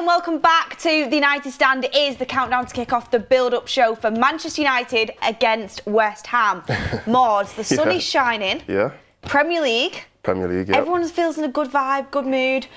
and welcome back to the United Stand. It is the countdown to kick off the build-up show for Manchester United against West Ham. Mordzs, the sun is shining. Yeah. Premier League. Yeah. Everyone feels in a good vibe, good mood.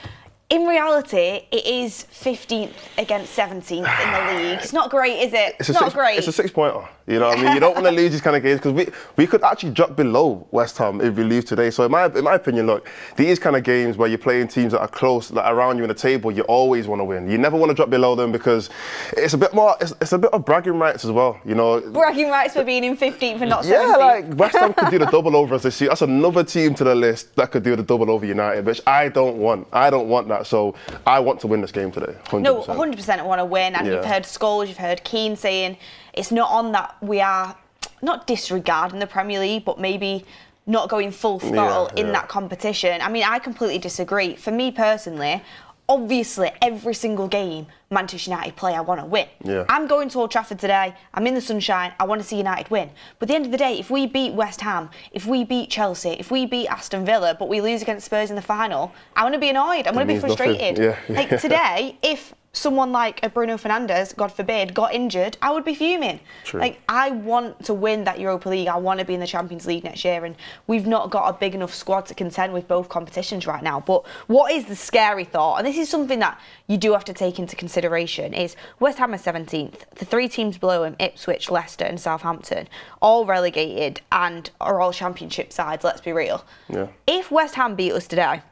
In reality, it is 15th against 17th in the league. It's not great, is it? It's not great. It's a six-pointer. You know what I mean? You don't want to lose these kind of games because we could actually drop below West Ham if we lose today. So in my opinion, look, these kind of games where you're playing teams that are close, like around you in the table, you always want to win. You never want to drop below them because it's a bit more. It's a bit of bragging rights as well. You know, bragging rights for being in 15th and not 17th. Yeah, like West Ham could do the double over as they see. That's another team to the list that could do the double over United, which I don't want. I don't want that. So I want to win this game today. 100%. No, 100% want to win. And you've heard Scholes, you've heard Keane saying it's not on that we are not disregarding the Premier League, but maybe not going full throttle in that competition. I mean, I completely disagree. For me personally, obviously, every single game Manchester United play, I want to win. Yeah. I'm going to Old Trafford today. I'm in the sunshine. I want to see United win. But at the end of the day, if we beat West Ham, if we beat Chelsea, if we beat Aston Villa, but we lose against Spurs in the final, I'm going to be annoyed. I'm going to be frustrated. Like today, if someone like a Bruno Fernandes, God forbid, got injured, I would be fuming. True. Like, I want to win that Europa League. I want to be in the Champions League next year, and we've not got a big enough squad to contend with both competitions right now. But what is the scary thought, and this is something that you do have to take into consideration, is West Ham are 17th. The three teams below him, Ipswich, Leicester and Southampton, all relegated and are all Championship sides, let's be real. Yeah. If West Ham beat us today,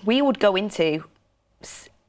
we would go into...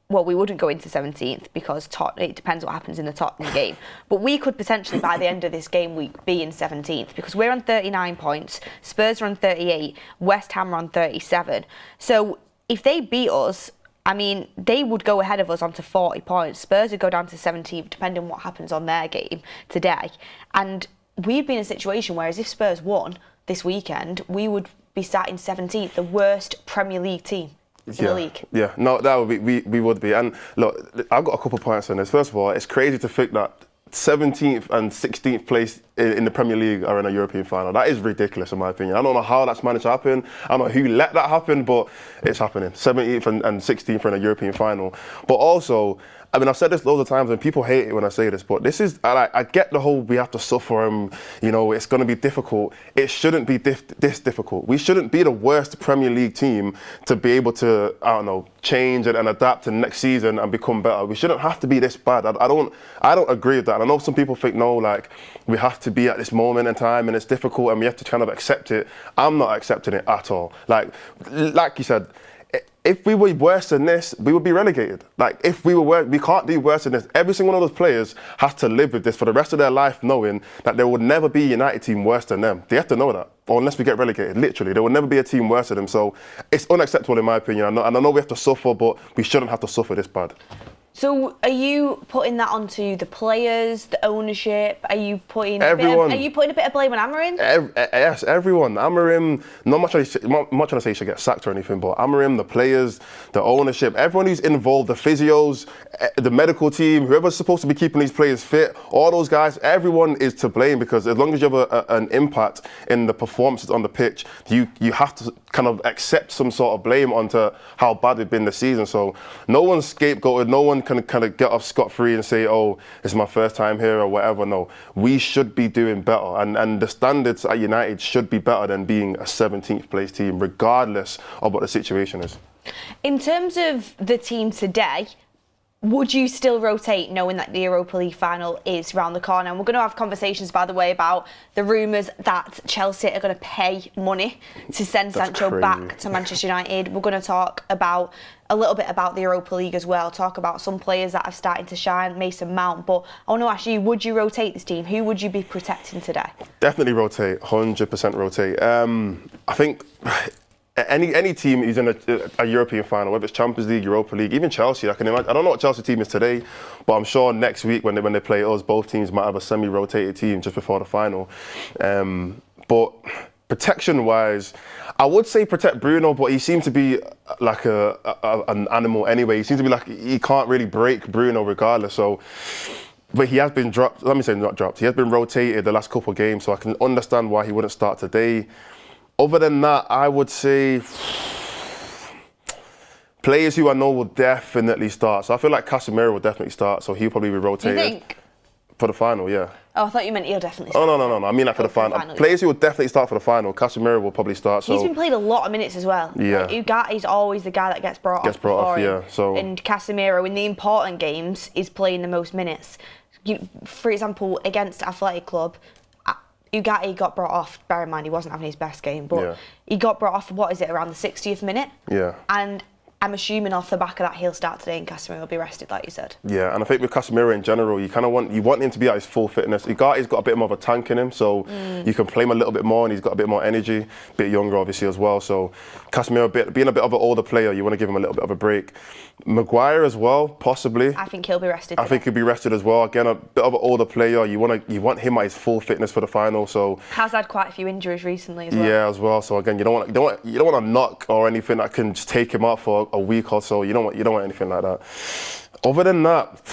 Well, we wouldn't go into 17th because it depends what happens in the Tottenham game. But we could potentially, by the end of this game week, be in 17th because we're on 39 points, Spurs are on 38, West Ham are on 37. So if they beat us, I mean, they would go ahead of us onto 40 points. Spurs would go down to 17th, depending on what happens on their game today. And we'd be in a situation whereas if Spurs won this weekend, we would be sat in 17th, the worst Premier League team. In the league. Yeah, no, that would be, we would be. And look, I've got a couple of points on this. First of all, it's crazy to think that 17th and 16th place in the Premier League are in a European final. That is ridiculous in my opinion. I don't know how that's managed to happen. I don't know who let that happen, but it's happening. 17th and 16th are in a European final. But also, I mean, I've said this loads of times and people hate it when I say this, but this is, I get the whole we have to suffer and, you know, it's going to be difficult. It shouldn't be this difficult. We shouldn't be the worst Premier League team to be able to, I don't know, change and adapt to next season and become better. We shouldn't have to be this bad. I don't agree with that. And I know some people think, no, like, we have to be at this moment in time and it's difficult and we have to kind of accept it. I'm not accepting it at all. Like you said, if we were worse than this, we would be relegated. Like, if we were we can't do worse than this. Every single one of those players has to live with this for the rest of their life, knowing that there would never be a United team worse than them. They have to know that, or unless we get relegated, literally. There will never be a team worse than them. So it's unacceptable in my opinion. And I know we have to suffer, but we shouldn't have to suffer this bad. So are you putting that onto the players, the ownership? Are you putting everyone? Are you putting a bit of blame on Amorim? Yes, everyone. Amorim, not much trying to say he should get sacked or anything, but Amorim, the players, the ownership, everyone who's involved, the physios, the medical team, whoever's supposed to be keeping these players fit, all those guys, everyone is to blame because as long as you have an impact in the performances on the pitch, you have to kind of accept some sort of blame onto how bad it's been this season. So no one's scapegoated, no one can kind of get off scot-free and say, oh, it's my first time here or whatever. No, we should be doing better. And the standards at United should be better than being a 17th place team, regardless of what the situation is. In terms of the team today, would you still rotate knowing that the Europa League final is round the corner? And we're going to have conversations, by the way, about the rumours that Chelsea are going to pay money to send Sancho back to Manchester United. We're going to talk about a little bit about the Europa League as well, talk about some players that have started to shine, Mason Mount. But I want to ask you, would you rotate this team? Who would you be protecting today? Definitely rotate, 100% rotate. I think... Any team who's in a European final, whether it's Champions League, Europa League, even Chelsea, I can imagine. I don't know what Chelsea team is today, but I'm sure next week when they play us, both teams might have a semi-rotated team just before the final. But protection-wise, I would say protect Bruno, but he seems to be like an animal anyway. He seems to be like, he can't really break Bruno regardless. So, but he has been dropped. Let me say not dropped. He has been rotated the last couple of games, so I can understand why he wouldn't start today. Other than that, I would say players who I know will definitely start. So I feel like Casemiro will definitely start. So he'll probably be rotated. You think? For the final, yeah. Oh, I thought you meant he'll definitely Oh, start. no. I mean like for the final. Players who will definitely start for the final. Casemiro will probably start. So he's been played a lot of minutes as well. Yeah. Like, Ugate's always the guy that gets brought off. Yeah. So and Casemiro in the important games is playing the most minutes. For example, against Athletic Club, Ugarte got brought off. Bear in mind he wasn't having his best game, but he got brought off. What is it, around the 60th minute? Yeah. And I'm assuming off the back of that he'll start today and Casemiro will be rested, like you said. Yeah, and I think with Casemiro in general, you kind of want him to be at his full fitness. Ugate's got a bit more of a tank in him, so you can play him a little bit more, and he's got a bit more energy, a bit younger obviously as well. So Casemiro, being a bit of an older player, you want to give him a little bit of a break. Maguire as well, possibly. I think he'll be rested today. I think he'll be rested as well. Again, a bit of an older player. You want him at his full fitness for the final. So has had quite a few injuries recently as well. Yeah, as well. So again, you don't want to knock or anything that can just take him out for a week or so. You don't want anything like that. Other than that,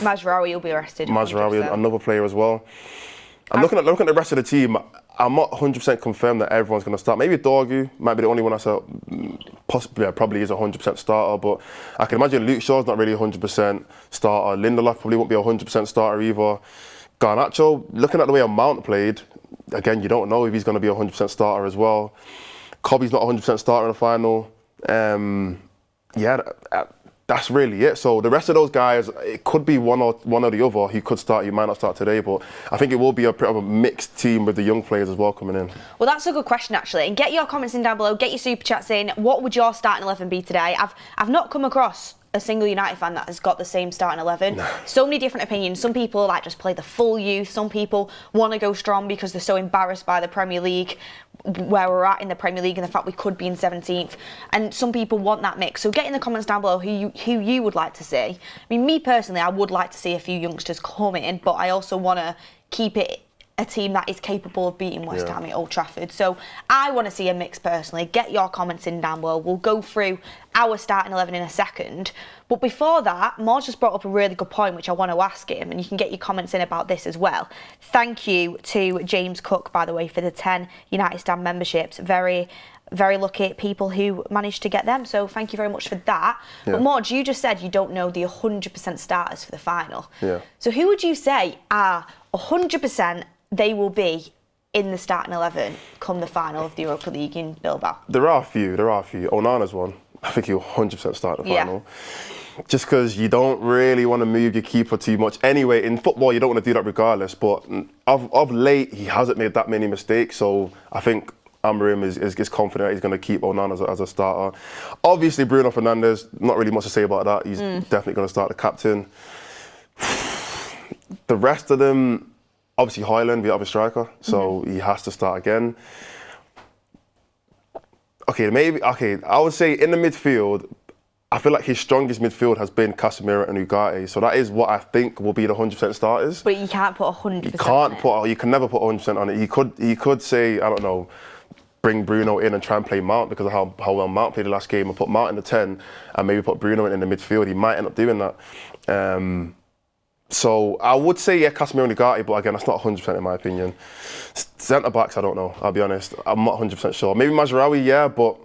Mazraoui will be rested. Mazraoui, another player as well. I'm looking at the rest of the team. I'm not 100% confirmed that everyone's going to start. Maybe Dorgu might be the only one that's probably is a 100% starter, but I can imagine Luke Shaw's not really a 100% starter. Lindelof probably won't be a 100% starter either. Garnacho, looking at the way Mount played, again, you don't know if he's going to be a 100% starter as well. Cobby's not a 100% starter in the final. That's really it. So the rest of those guys, it could be one or the other. He could start, he might not start today, but I think it will be a bit of a mixed team with the young players as well coming in. Well, that's a good question actually. And get your comments in down below, get your super chats in. What would your starting 11 be today? I've not come across a single United fan that has got the same starting 11. No. So many different opinions. Some people like just play the full youth. Some people want to go strong because they're so embarrassed by the Premier League, where we're at in the Premier League and the fact we could be in 17th. And some people want that mix. So get in the comments down below who you would like to see. I mean, me personally, I would like to see a few youngsters come in, but I also want to keep it a team that is capable of beating West Ham at Old Trafford. So I want to see a mix personally. Get your comments in down below. We'll go through our starting 11 in a second. But before that, Mordzs just brought up a really good point, which I want to ask him, and you can get your comments in about this as well. Thank you to James Cook, by the way, for the 10 United Stand memberships. Very lucky people who managed to get them, so thank you very much for that. Yeah. But Mordzs, you just said you don't know the 100% starters for the final. Yeah. So who would you say are 100% they will be in the starting 11 come the final of the Europa League in Bilbao? There are a few. Onana's one. I think he'll 100% start the final. Just because you don't really want to move your keeper too much. Anyway, in football, you don't want to do that regardless. But of late, he hasn't made that many mistakes. So I think Amorim is confident he's going to keep Onana as a starter. Obviously, Bruno Fernandes, not really much to say about that. He's definitely going to start the captain. The rest of them, obviously Hojlund, we have a striker, so he has to start again. I would say in the midfield, I feel like his strongest midfield has been Casemiro and Ugarte, so that is what I think will be the 100% starters. But you can't put 100%. You can never put 100% on it. He could say, I don't know, bring Bruno in and try and play Mount because of how well Mount played the last game, and put Mount in the 10 and maybe put Bruno in the midfield. He might end up doing that. So I would say, Casemiro and Ugarte, but again, that's not 100% in my opinion. Centre-backs, I don't know, I'll be honest. I'm not 100% sure. Maybe Mazraoui, but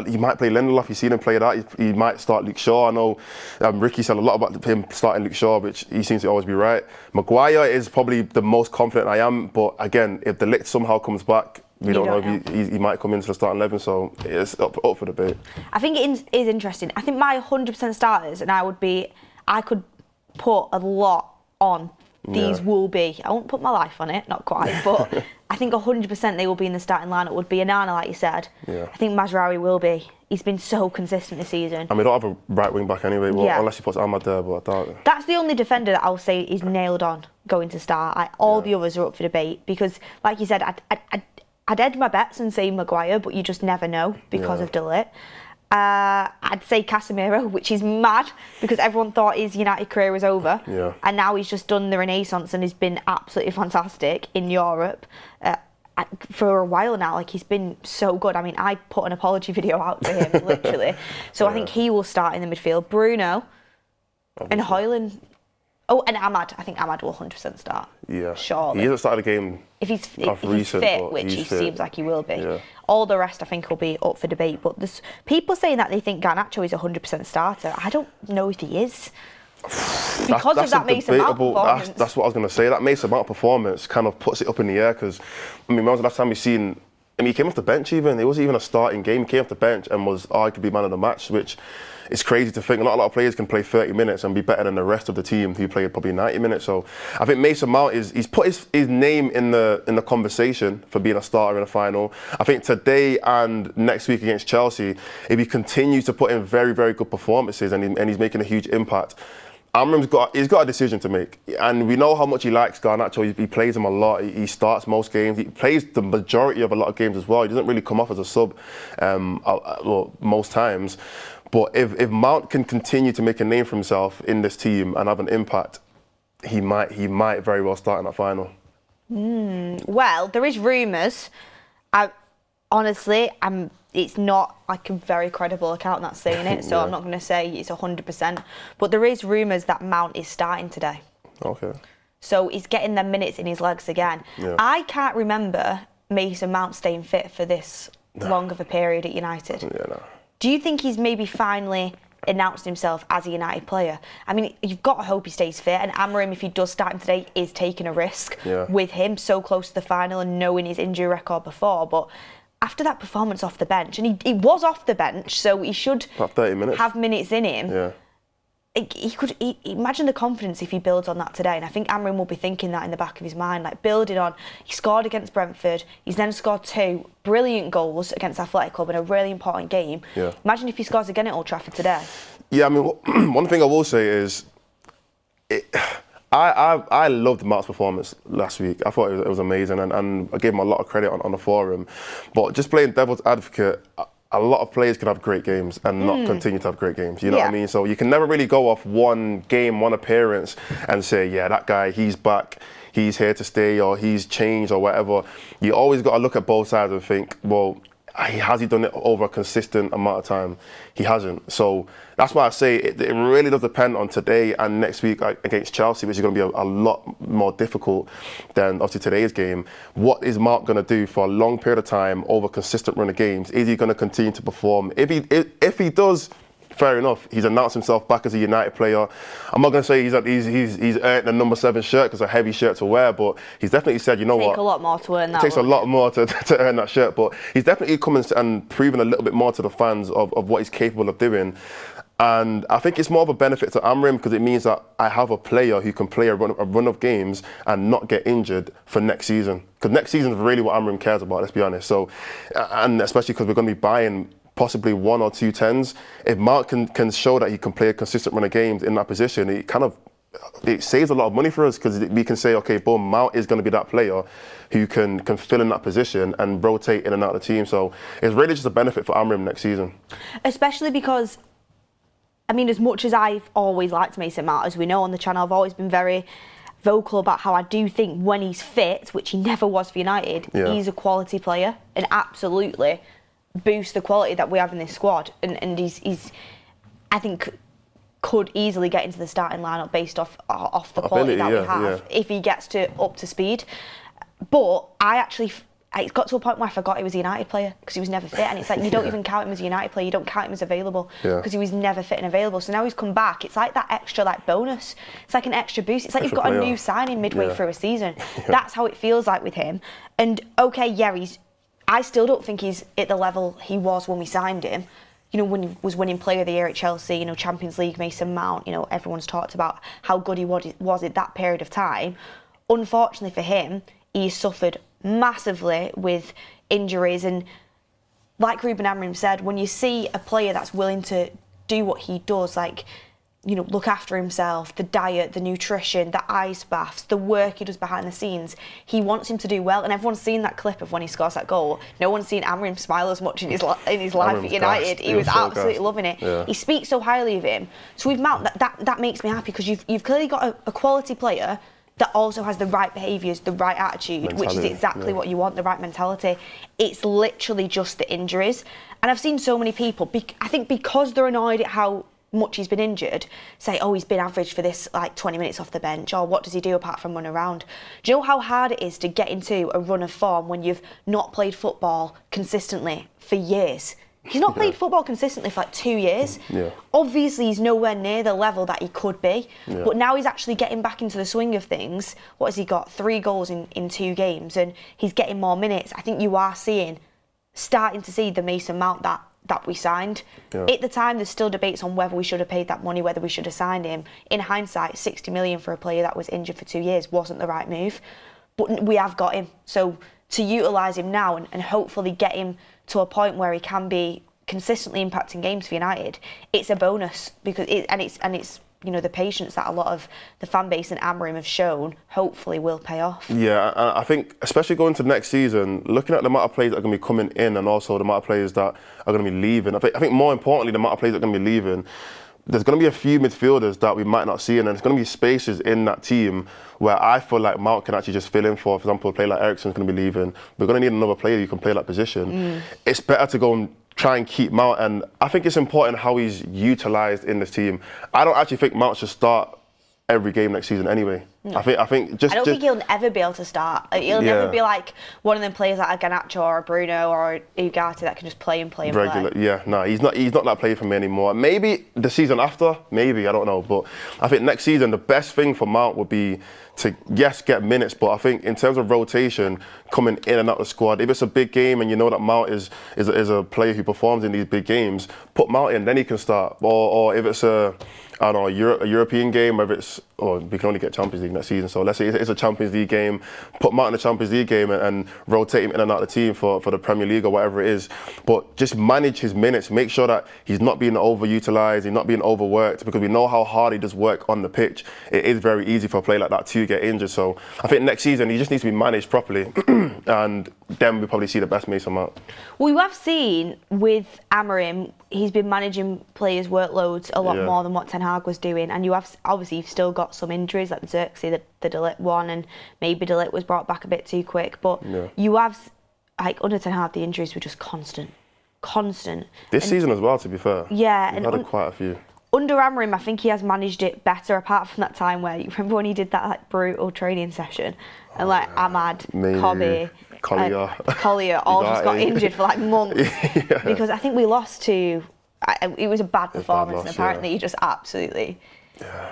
he might play Lindelof. You've seen him play that. He might start Luke Shaw. I know Ricky said a lot about him starting Luke Shaw, which he seems to always be right. Maguire is probably the most confident I am, but again, if the Ligt somehow comes back, we don't know if he might come into the starting 11, so it's up for debate. I think it is interesting. I think my 100% starters, and I could put a lot on these will be. I won't put my life on it, not quite, but I think 100% they will be in the starting lineup. Would be Onana, like you said. Yeah. I think Mazraoui will be. He's been so consistent this season. I mean, we don't have a right wing back anyway, unless he puts Ahmad there, but I doubt it. That's the only defender that I'll say is nailed on going to start. All the others are up for debate because, like you said, I'd edge my bets and say Maguire, but you just never know because of De Ligt. I'd say Casemiro, which is mad because everyone thought his United career was over, and now he's just done the renaissance and has been absolutely fantastic in Europe for a while now. Like, he's been so good. I mean, I put an apology video out for him literally. So I think he will start in the midfield. Bruno and Hojlund. Oh, and Ahmad. I think Ahmad will 100% start. Yeah. Surely. He hasn't started the game. If he's fit, which he seems like he will be. Yeah. All the rest, I think, will be up for debate. But there's people saying that they think Garnacho is a 100% starter. I don't know if he is. Because of that Mason Mount performance. That's what I was going to say. That Mason Mount performance kind of puts it up in the air because, when was the last time we've seen... he came off the bench even. It wasn't even a starting game. He came off the bench and was arguably man of the match, which is crazy to think. Not a lot of players can play 30 minutes and be better than the rest of the team who played probably 90 minutes. So I think Mason Mount he's put his name in the conversation for being a starter in the final. I think today and next week against Chelsea, if he continues to put in very, very good performances and he's making a huge impact, he's got a decision to make, and we know how much he likes Garnacho. He plays him a lot. He starts most games. He plays the majority of a lot of games as well. He doesn't really come off as a sub, most times. But if Mount can continue to make a name for himself in this team and have an impact, he might very well start in that final. Well, there is rumours. Honestly, it's not like a very credible account that's saying it, so I'm not going to say it's 100%. But there is rumours that Mount is starting today. Okay. So he's getting them minutes in his legs again. Yeah. I can't remember Mason Mount staying fit for this long of a period at United. Yeah, no. Do you think he's maybe finally announced himself as a United player? I mean, you've got to hope he stays fit, and Amorim, if he does start him today, is taking a risk with him so close to the final and knowing his injury record before. But after that performance off the bench, and he was off the bench, so he should about 30 minutes. Have minutes in him. Yeah. He could imagine the confidence if he builds on that today, and I think Amorim will be thinking that in the back of his mind, like building on. He scored against Brentford. He's then scored 2 brilliant goals against Athletic Club in a really important game. Yeah. Imagine if he scores again at Old Trafford today. Yeah, I mean, one thing I will say is, I loved Mark's performance last week. I thought it was amazing, and I gave him a lot of credit on the forum. But just playing devil's advocate, a lot of players can have great games and not continue to have great games. You know what I mean? So you can never really go off one game, one appearance and say, yeah, that guy, he's back, he's here to stay, or he's changed or whatever. You always got to look at both sides and think, well, has he done it over a consistent amount of time? He hasn't. So that's why I say it really does depend on today and next week against Chelsea, which is going to be a lot more difficult than obviously today's game. What is Mark going to do for a long period of time over a consistent run of games? Is he going to continue to perform? If he does, fair enough. He's announced himself back as a United player. I'm not going to say he's earned the number 7 shirt because it's a heavy shirt to wear, but he's definitely said, you know what? It takes a lot more to earn that. It takes a lot more to earn that shirt, but he's definitely coming and proving a little bit more to the fans of what he's capable of doing. And I think it's more of a benefit to Amorim because it means that I have a player who can play a run of games and not get injured for next season. Because next season is really what Amorim cares about, let's be honest. So, and especially because we're going to be buying possibly 1 or 2 10s. If Mark can show that he can play a consistent run of games in that position, it saves a lot of money for us because we can say, okay, boom, Mount is going to be that player who can fill in that position and rotate in and out of the team. So it's really just a benefit for Amorim next season. Especially because, I mean, as much as I've always liked Mason Mount, as we know on the channel, I've always been very vocal about how I do think when he's fit, which he never was for United, he's a quality player and absolutely boost the quality that we have in this squad, and he's I think could easily get into the starting lineup based off the quality that we have if he gets up to speed. But it's got to a point where I forgot he was a United player because he was never fit, and it's like you don't even count him as a United player, you don't count him as available because he was never fit and available. So now he's come back, it's like that extra bonus, it's like an extra boost, it's like you've got a new signing midway through a season. That's how it feels like with him. And okay, I still don't think he's at the level he was when we signed him. You know, when he was winning Player of the Year at Chelsea, you know, Champions League, Mason Mount, you know, everyone's talked about how good he was at that period of time. Unfortunately for him, he suffered massively with injuries, and like Ruben Amorim said, when you see a player that's willing to do what he does, like, you know, look after himself, the diet, the nutrition, the ice baths, the work he does behind the scenes, he wants him to do well. And everyone's seen that clip of when he scores that goal. No one's seen Amorim smile as much in his life at United. He was absolutely loving it. Yeah. He speaks so highly of him. So with Mount, that makes me happy because you've clearly got a quality player that also has the right behaviours, the right attitude, which is exactly what you want, the right mentality. It's literally just the injuries. And I've seen so many people, I think because they're annoyed at how much he's been injured, say, oh, he's been average for this, like 20 minutes off the bench, or what does he do apart from run around? Do you know how hard it is to get into a run of form when you've not played football consistently for years? He's not played football consistently for like 2 years. Yeah. Obviously, he's nowhere near the level that he could be. Yeah. But now he's actually getting back into the swing of things. What has he got? 3 goals in 2 games, and he's getting more minutes. I think you are starting to see the Mason Mount that we signed. Yeah. At the time, there's still debates on whether we should have paid that money, whether we should have signed him. In hindsight, 60 million for a player that was injured for 2 years wasn't the right move. But we have got him. So to utilise him now and hopefully get him to a point where he can be consistently impacting games for United, it's a bonus, because it's you know, the patience that a lot of the fan base and Amorim have shown hopefully will pay off. Yeah, I think especially going to next season, looking at the amount of players that are going to be coming in and also the amount of players that are going to be leaving, I think more importantly, the amount of players that are going to be leaving, there's going to be a few midfielders that we might not see, and there's going to be spaces in that team where I feel like Mount can actually just fill in for example, a player like Eriksen's going to be leaving. We're going to need another player who can play that position. It's better to go and try and keep Mount, and I think it's important how he's utilised in this team. I don't actually think Mount should start every game next season anyway. No. I think I don't think he'll ever be able to start. He'll never be like one of them players like a Garnacho or a Bruno or a Ugarte that can just play and play and regular. Play. Yeah, no, he's not that player for me anymore. Maybe the season after, maybe, I don't know. But I think next season the best thing for Mount would be to, yes, get minutes, but I think in terms of rotation, coming in and out of the squad, if it's a big game and you know that Mount is a player who performs in these big games, put Mount in, then he can start. Or if it's a European game, whether it's, we can only get Champions League next season, so let's say it's a Champions League game, put Mount in the Champions League game and rotate him in and out of the team for the Premier League or whatever it is. But just manage his minutes, make sure that he's not being overutilised, he's not being overworked, because we know how hard he does work on the pitch. It is very easy for a player like that to get injured. So I think next season he just needs to be managed properly and then we'll probably see the best Mason Mount. We have seen with Amorim, he's been managing players' workloads a lot more than what Ten Hag was doing, and you've still got some injuries like Xerxes, the De Ligt one, and maybe De Ligt was brought back a bit too quick, but you have, like, under Ten Hag, the injuries were just constant. This season as well, to be fair. Yeah. We've had quite a few. Under Amorim, I think he has managed it better, apart from that time where, you remember when he did that like brutal training session, and like Ahmad, Kobe, Collier all just got injured for like months because I think we lost to. It was a bad performance, and apparently he just absolutely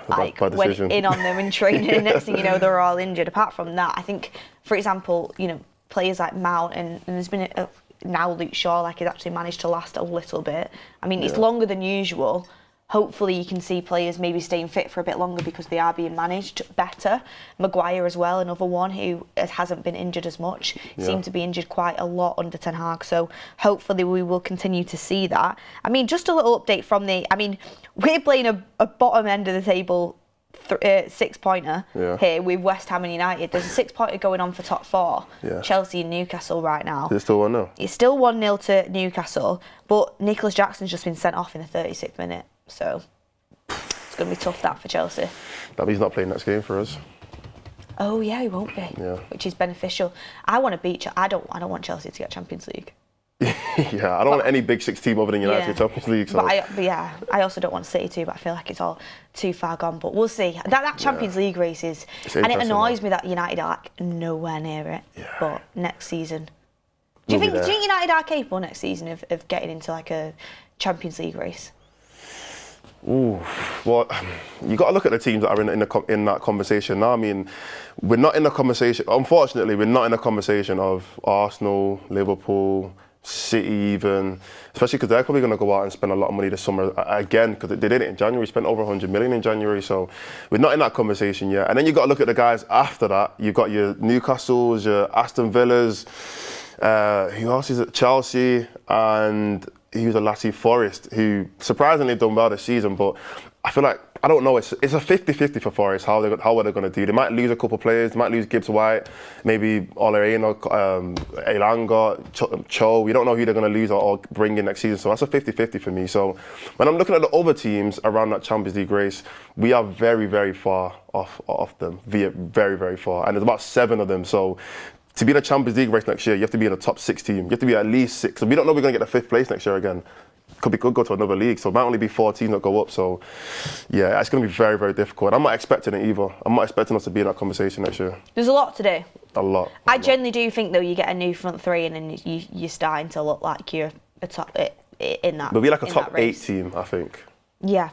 went in on them in training, and next thing you know they're all injured. Apart from that, I think, for example, you know, players like Mount and there's been now Luke Shaw, like, he's actually managed to last a little bit. I mean, it's longer than usual. Hopefully you can see players maybe staying fit for a bit longer because they are being managed better. Maguire as well, another one who hasn't been injured as much. Seemed to be injured quite a lot under Ten Hag. So hopefully we will continue to see that. I mean, just a little update from we're playing a bottom end of the table 6-pointer here with West Ham and United. There's a 6-pointer going on for top 4. Chelsea and Newcastle right now. Is it still 1-0? It's still 1-0 to Newcastle, but Nicholas Jackson's just been sent off in the 36th minute. So it's going to be tough, that, for Chelsea. That means he's not playing next game for us. Oh yeah, he won't be. Which is beneficial. I want to beat. I don't want Chelsea to get Champions League. I don't want any Big Six team other than United to get Champions League. So. I also don't want City to. But I feel like it's all too far gone. But we'll see. That Champions League race is, and it annoys me that United are like nowhere near it. But next season, do you think United are capable next season of getting into like a Champions League race? Ooh, well, you got to look at the teams that are in that conversation now. I mean, we're not in the conversation. Unfortunately, we're not in the conversation of Arsenal, Liverpool, City, even, especially because they're probably going to go out and spend a lot of money this summer again, because they did it in January. Spent over 100 million in January, so we're not in that conversation yet. And then you got to look at the guys after that. You've got your Newcastles, your Aston Villas. Who else is it? Chelsea, and he was a lassie, Forest, who surprisingly done well this season, but I feel like, I don't know, it's a 50-50 for Forest, how are they going to do. They might lose a couple of players, they might lose Gibbs White, maybe Olereno, Elanga, Cho. We don't know who they're going to lose or bring in next season, so that's a 50-50 for me. So when I'm looking at the other teams around that Champions League race, we are very, very far off them, very, very far, and there's about 7 of them. So to be in a Champions League race next year, you have to be in a top 6 team. You have to be at least 6. So we don't know if we're going to get the 5th place next year again. could go to another league. So it might only be 4 teams that go up. So yeah, it's going to be very, very difficult. I'm not expecting it either. I'm not expecting us to be in that conversation next year. There's a lot to do. A lot. I genuinely do think though you get a new front three and then you're starting to look like you're a top in that. We'll be like a top 8 team, I think. Yeah.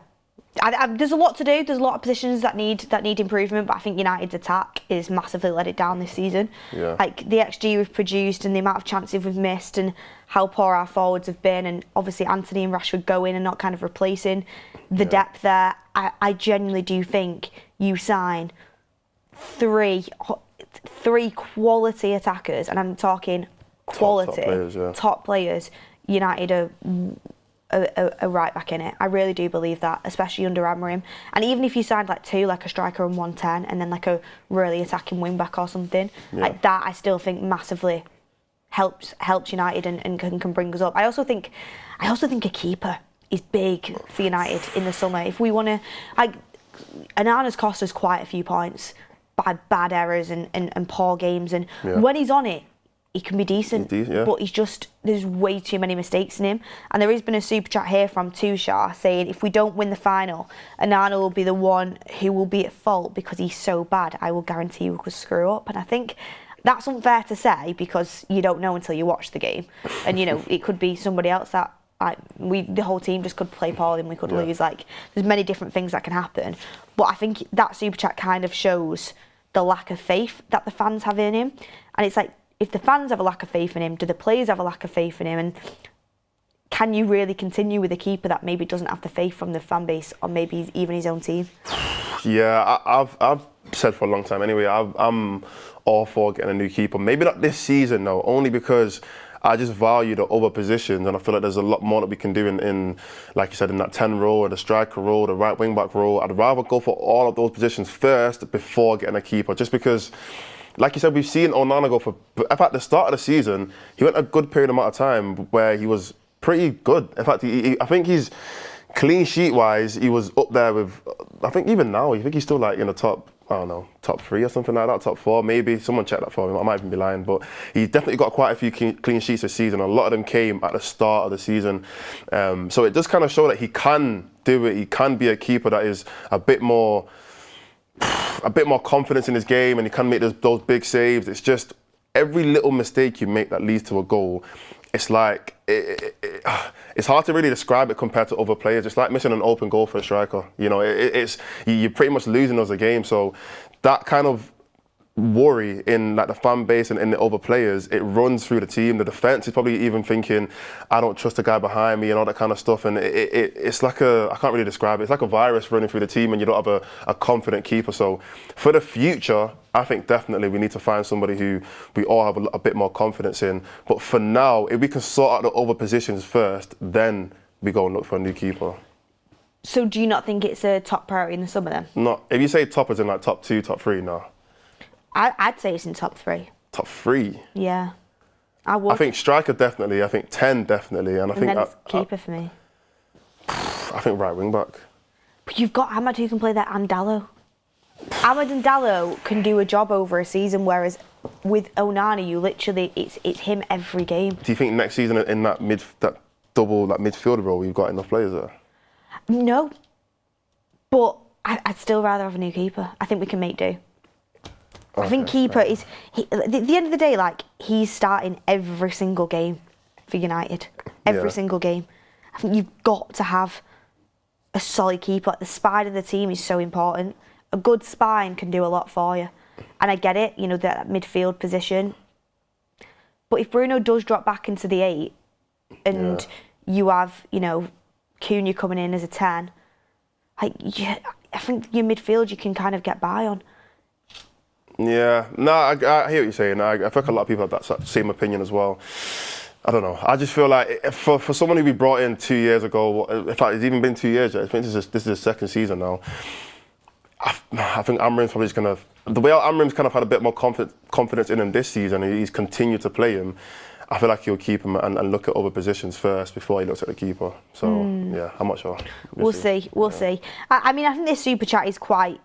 There's a lot to do. There's a lot of positions that need improvement, but I think United's attack is massively let it down this season. Yeah. Like the XG we've produced and the amount of chances we've missed and how poor our forwards have been, and obviously Anthony and Rashford go in and not kind of replacing the depth there. I genuinely do think you sign three quality attackers, and I'm talking quality top players. United are right back in it. I really do believe that, especially under Amorim. And even if you signed like 2, like a striker and 110, and then like a really attacking wing back or something, like that, I still think massively helps United and can bring us up. I also think a keeper is big for United in the summer. If we want to, like, Onana's cost us quite a few points by bad errors and poor games, and when he's on it, he can be decent, but there's way too many mistakes in him. And there has been a super chat here from Tushar saying, if we don't win the final, Onana will be the one who will be at fault because he's so bad. I will guarantee we could screw up. And I think that's unfair to say because you don't know until you watch the game. And, you know, it could be somebody else that the whole team just could play poorly and we could lose. Like, there's many different things that can happen. But I think that super chat kind of shows the lack of faith that the fans have in him. And it's like, if the fans have a lack of faith in him, do the players have a lack of faith in him? And can you really continue with a keeper that maybe doesn't have the faith from the fan base or maybe even his own team? Yeah, I've said for a long time anyway, I'm all for getting a new keeper. Maybe not this season, though, only because I just value the other positions, and I feel like there's a lot more that we can do in like you said, in that 10 role, or the striker role, the right wing back role. I'd rather go for all of those positions first before getting a keeper, just because, like you said, we've seen Onana go for, at the start of the season, he went a good period amount of time where he was pretty good. In fact, I think he's, clean sheet wise, he was up there with, I think even now, I think he's still like in the top, I don't know, top 3 or something like that, top 4 maybe. Someone check that for me, I might even be lying, but he's definitely got quite a few clean sheets this season. A lot of them came at the start of the season. So it does kind of show that he can do it. He can be a keeper that is a bit more confidence in his game, and he can make those big saves. It's just every little mistake you make that leads to a goal, it's like, it's hard to really describe it compared to other players. It's like missing an open goal for a striker. You know, you're pretty much losing us a game. So that kind of worry in like the fan base and in the other players, it runs through the team. The defence is probably even thinking, I don't trust the guy behind me and all that kind of stuff. And it's like I can't really describe it. It's like a virus running through the team and you don't have a confident keeper. So for the future, I think definitely we need to find somebody who we all have a bit more confidence in. But for now, if we can sort out the other positions first, then we go and look for a new keeper. So do you not think it's a top priority in the summer then? No, if you say top as in like top 2, top 3, no. I'd say it's in top 3. Top 3? Yeah, I would. I think striker definitely. I think 10 definitely, and I think then it's keeper for me. I think right wing back. But you've got Ahmad who can play that, and Dallo. Ahmad and Dallo can do a job over a season, whereas with Onana, you literally it's him every game. Do you think next season in that double midfield role, we've got enough players there? No, but I'd still rather have a new keeper. I think we can make do. Okay, I think keeper is, at the end of the day, like, he's starting every single game for United. Every single game. I think you've got to have a solid keeper. Like, the spine of the team is so important. A good spine can do a lot for you. And I get it, you know, that midfield position. But if Bruno does drop back into the 8 and you have, you know, Cunha coming in as a 10, I think your midfield you can kind of get by on. Yeah, no, I hear what you're saying. I feel like a lot of people have that same opinion as well. I don't know. I just feel like for someone who we brought in 2 years ago, in fact, it's even been 2 years yet. I think this is his second season now. I think Amorim's probably just going to, the way Amorim's kind of had a bit more confidence in him this season, and he's continued to play him, I feel like he'll keep him and look at other positions first before he looks at the keeper. So, yeah, I'm not sure. We'll see. I mean, I think this super chat is quite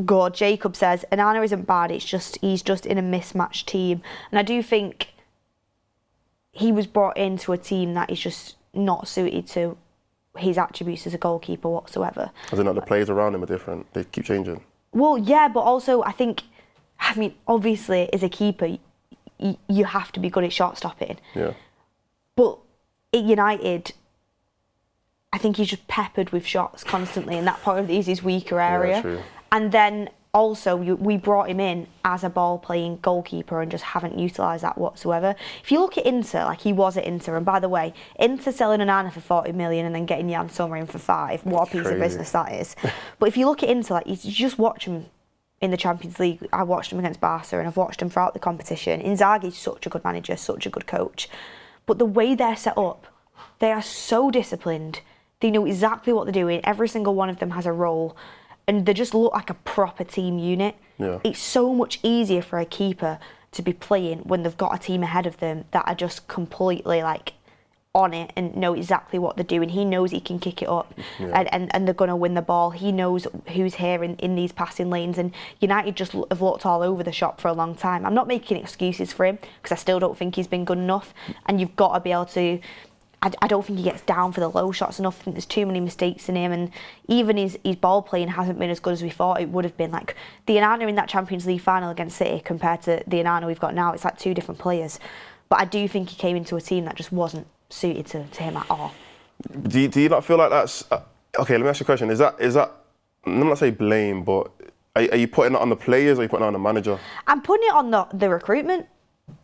good. Jacob says, Onana isn't bad, he's just in a mismatched team. And I do think he was brought into a team that is just not suited to his attributes as a goalkeeper whatsoever. As in, like, the players around him are different. They keep changing. Well, yeah, but also I mean, obviously as a keeper, you have to be good at shot stopping. Yeah. But at United, I think he's just peppered with shots constantly, and that probably is his weaker area. Yeah, true. And then also, we brought him in as a ball-playing goalkeeper and just haven't utilised that whatsoever. If you look at Inter, like he was at Inter, and by the way, Inter selling Onana for 40 million and then getting Jan Sommer in for 5, what a piece of business that is. But if you look at Inter, like you just watch him in the Champions League. I watched him against Barca and I've watched him throughout the competition. Inzaghi's such a good manager, such a good coach. But the way they're set up, they are so disciplined. They know exactly what they're doing. Every single one of them has a role. And they just look like a proper team unit. Yeah. It's so much easier for a keeper to be playing when they've got a team ahead of them that are just completely like on it and know exactly what they're doing. He knows he can kick it up and they're going to win the ball. He knows who's here in these passing lanes. And United just have looked all over the shop for a long time. I'm not making excuses for him because I still don't think he's been good enough. And you've got to be able to... I don't think he gets down for the low shots enough. I think there's too many mistakes in him, and even his ball playing hasn't been as good as we thought it would have been. Like the Onana in that Champions League final against City compared to the Onana we've got now, it's like two different players. But I do think he came into a team that just wasn't suited to him at all. Do you not feel like that's okay? Let me ask you a question. Is that I'm not saying blame, but are you putting it on the players or are you putting it on the manager? I'm putting it on the recruitment.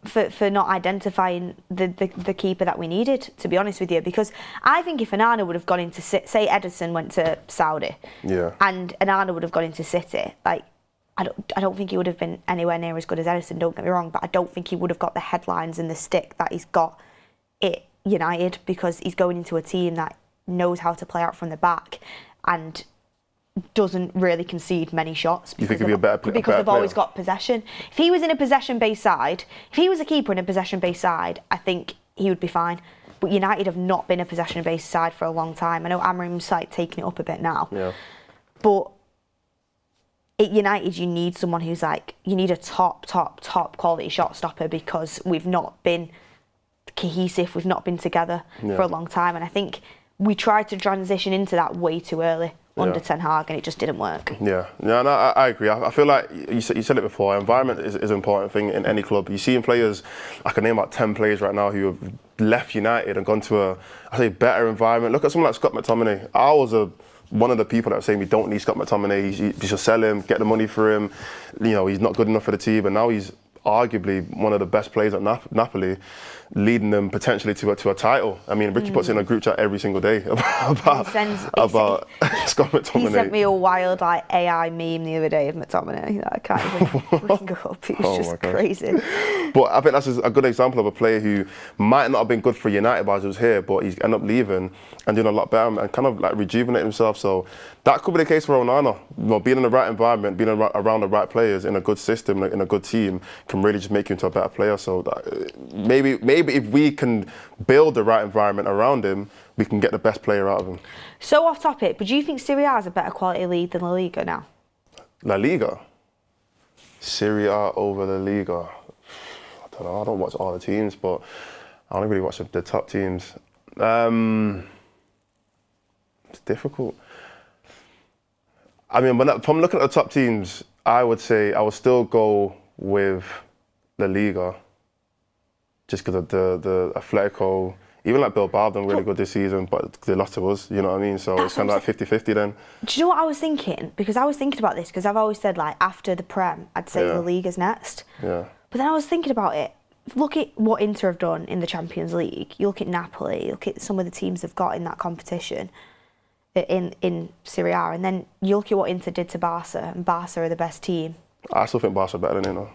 For not identifying the keeper that we needed, to be honest with you, because I think if Onana would have gone into say Ederson went to Saudi, and Onana would have gone into City, like I don't think he would have been anywhere near as good as Ederson. Don't get me wrong, but I don't think he would have got the headlines and the stick that he's got at United because he's going into a team that knows how to play out from the back and doesn't really concede many shots because they've always got possession. If he was in a possession-based side, if he was a keeper in a possession-based side, I think he would be fine. But United have not been a possession-based side for a long time. I know Amrim's like taking it up a bit now. Yeah. But at United, you need someone who's like, you need a top quality shot stopper because we've not been cohesive, we've not been together for a long time. And I think we tried to transition into that way too early. Under Ten Hag, and it just didn't work. No, I agree. I feel like you said it before. Environment is an important thing in any club. You see in players, I can name about 10 players right now who have left United and gone to a better environment. Look at someone like Scott McTominay. I was one of the people that were saying we don't need Scott McTominay. You should sell him, get the money for him. You know, he's not good enough for the team, and now he's arguably one of the best players at Napoli, leading them potentially to a title. I mean, Ricky puts in a group chat every single day about Scott McTominay. He sent me a wild AI meme the other day of McTominay that I can't even bring up. It was just crazy. But I think that's a good example of a player who might not have been good for United while he was here, but he's ended up leaving and doing a lot better and kind of like rejuvenating himself. So that could be the case for Onana. You know, being in the right environment, being around the right players in a good system, in a good team, can really just make you into a better player. So maybe if we can build the right environment around him, we can get the best player out of him. So off topic, but do you think Serie A is a better quality league than La Liga now? La Liga? Serie A over La Liga? I don't know, I don't watch all the teams, but I only really watch the top teams. It's difficult. I mean, if I'm looking at the top teams, I would say I would still go with La Liga, just because of the Atletico, even like Bilbao have done really good this season, but they lost to us, you know what I mean? So it's kind of like 50-50 then. Do you know what I was thinking? Because I was thinking about this, because I've always said like after the Prem, I'd say La Liga's next. Yeah. But then I was thinking about it. Look at what Inter have done in the Champions League. You look at Napoli, you look at some of the teams they've got in that competition in Serie A, and then you look at what Inter did to Barca, and Barca are the best team. I still think Barca are better than Inter.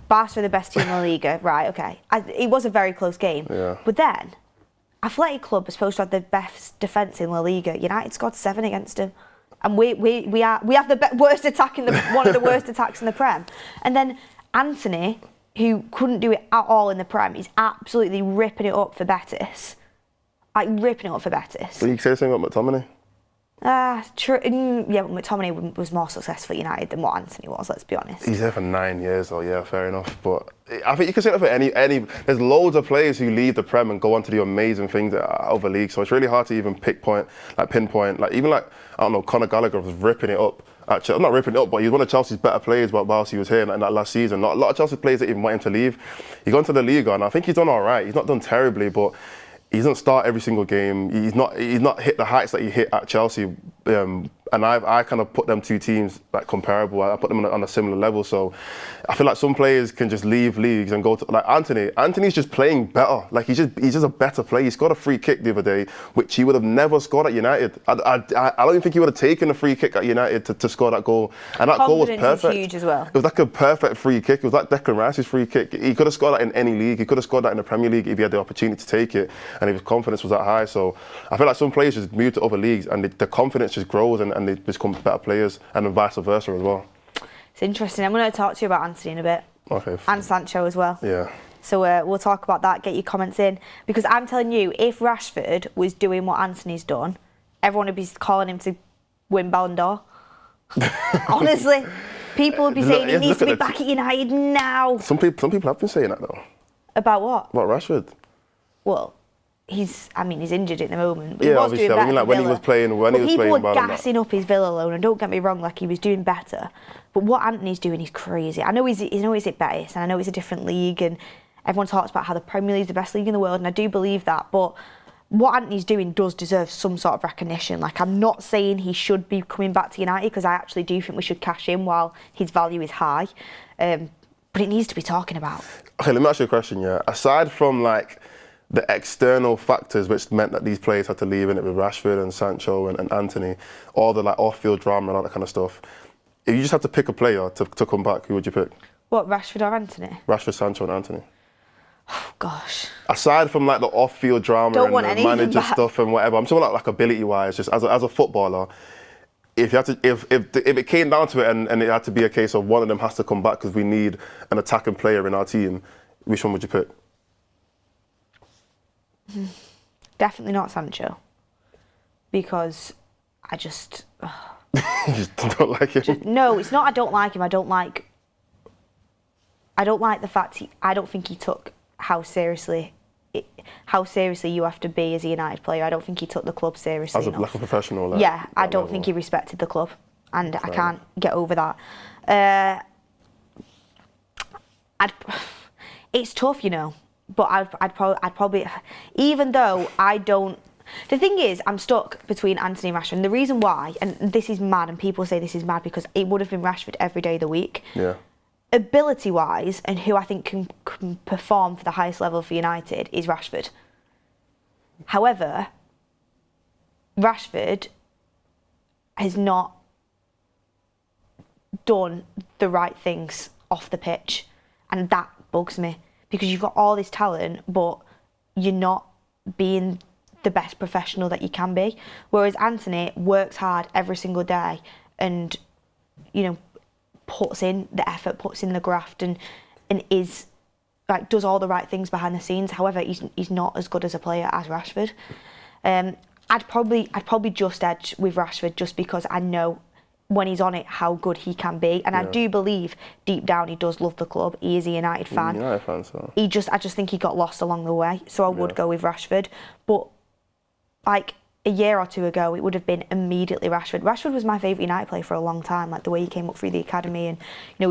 Barca are the best team in La Liga, right, okay. It was a very close game. Yeah. But then, Athletic Club is supposed to have the best defence in La Liga. United scored 7 against them. And we have the worst attack one of the worst attacks in the Prem. And then Anthony, who couldn't do it at all in the Prem, is absolutely ripping it up for Betis. Like, ripping it up for Betis. But you say the same about McTominay? True. Yeah, but McTominay was more successful at United than what Anthony was, let's be honest. He's there for 9 years, though, yeah, fair enough. But I think you can say that for any. There's loads of players who leave the Prem and go on to do amazing things at other leagues, so it's really hard to even pinpoint. I don't know, Conor Gallagher was ripping it up. Actually, not ripping it up, but he was one of Chelsea's better players whilst he was here in that last season. Not a lot of Chelsea players that even want him to leave. He's gone to the Liga, and I think he's done all right. He's not done terribly, but he doesn't start every single game. He's not hit the heights that he hit at Chelsea. And I kind of put them two teams like comparable. I put them on a similar level. So I feel like some players can just leave leagues and go to like Anthony. Anthony's just playing better. Like he's just a better player. He scored a free kick the other day, which he would have never scored at United. I don't even think he would have taken a free kick at United to score that goal. And that goal was perfect. Is huge as well. It was like a perfect free kick. It was like Declan Rice's free kick. He could have scored that in any league. He could have scored that in the Premier League if he had the opportunity to take it, and his confidence was that high. So I feel like some players just move to other leagues and the confidence just grows and they become better players, and then vice versa as well. It's interesting. I'm going to talk to you about Anthony in a bit. Okay. And Sancho as well. Yeah. So we'll talk about that, get your comments in. Because I'm telling you, if Rashford was doing what Anthony's done, everyone would be calling him to win Ballon d'Or. Honestly. People would be saying he needs to be back at United now. Some people have been saying that though. About what? About Rashford. Well, he's injured at the moment. But Yeah, he was obviously. doing better like when he was playing, people were gassing up his Villa loan, and don't get me wrong, like he was doing better. But what Anthony's doing is crazy. I know he's at Betis, and I know it's a different league, and everyone talks about how the Premier League is the best league in the world, and I do believe that. But what Anthony's doing does deserve some sort of recognition. Like, I'm not saying he should be coming back to United, because I actually do think we should cash in while his value is high. But it needs to be talking about. Okay, let me ask you a question. Yeah, aside from like the external factors which meant that these players had to leave in it with Rashford and Sancho and Anthony, all the like off-field drama and all that kind of stuff, if you just had to pick a player to come back, who would you pick? What, Rashford or Anthony? Rashford, Sancho and Anthony. Oh, gosh. Aside from like the off-field drama and the manager stuff and whatever, I'm talking about like ability-wise, just as a footballer, if it came down to it and it had to be a case of one of them has to come back because we need an attacking player in our team, which one would you pick? Definitely not Sancho, because I just... You just don't like him? No, it's not I don't like him. I don't like the fact I don't think he took how seriously you have to be as a United player. I don't think he took the club seriously as enough. Like a professional. Yeah, I don't think he respected the club, and I can't get over that. It's tough, you know. But I'd probably, even though I don't. The thing is, I'm stuck between Anthony and Rashford. And the reason why, and this is mad, and people say this is mad because it would have been Rashford every day of the week. Yeah. Ability-wise, and who I think can perform for the highest level for United is Rashford. However, Rashford has not done the right things off the pitch, and that bugs me. Because you've got all this talent, but you're not being the best professional that you can be. Whereas Anthony works hard every single day and, you know, puts in the effort, puts in the graft and is, like, does all the right things behind the scenes. However, he's not as good as a player as Rashford. I'd probably just edge with Rashford just because I know when he's on it how good he can be, and I do believe deep down he does love the club. He is a United fan. United fan, so. I just think he got lost along the way, so I would go with Rashford. But like a year or two ago, it would have been immediately Rashford. Rashford was my favourite United player for a long time, like the way he came up through the academy, and you know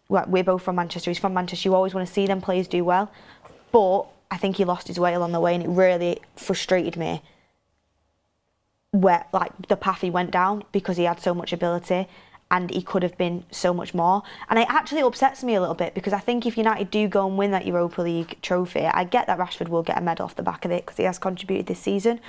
we're both from Manchester. He's from Manchester. You always want to see them players do well, but I think he lost his way along the way, and it really frustrated me. Where like the path he went down, because he had so much ability and he could have been so much more. And it actually upsets me a little bit, because I think if United do go and win that Europa League trophy, I get that Rashford will get a medal off the back of it because he has contributed this season,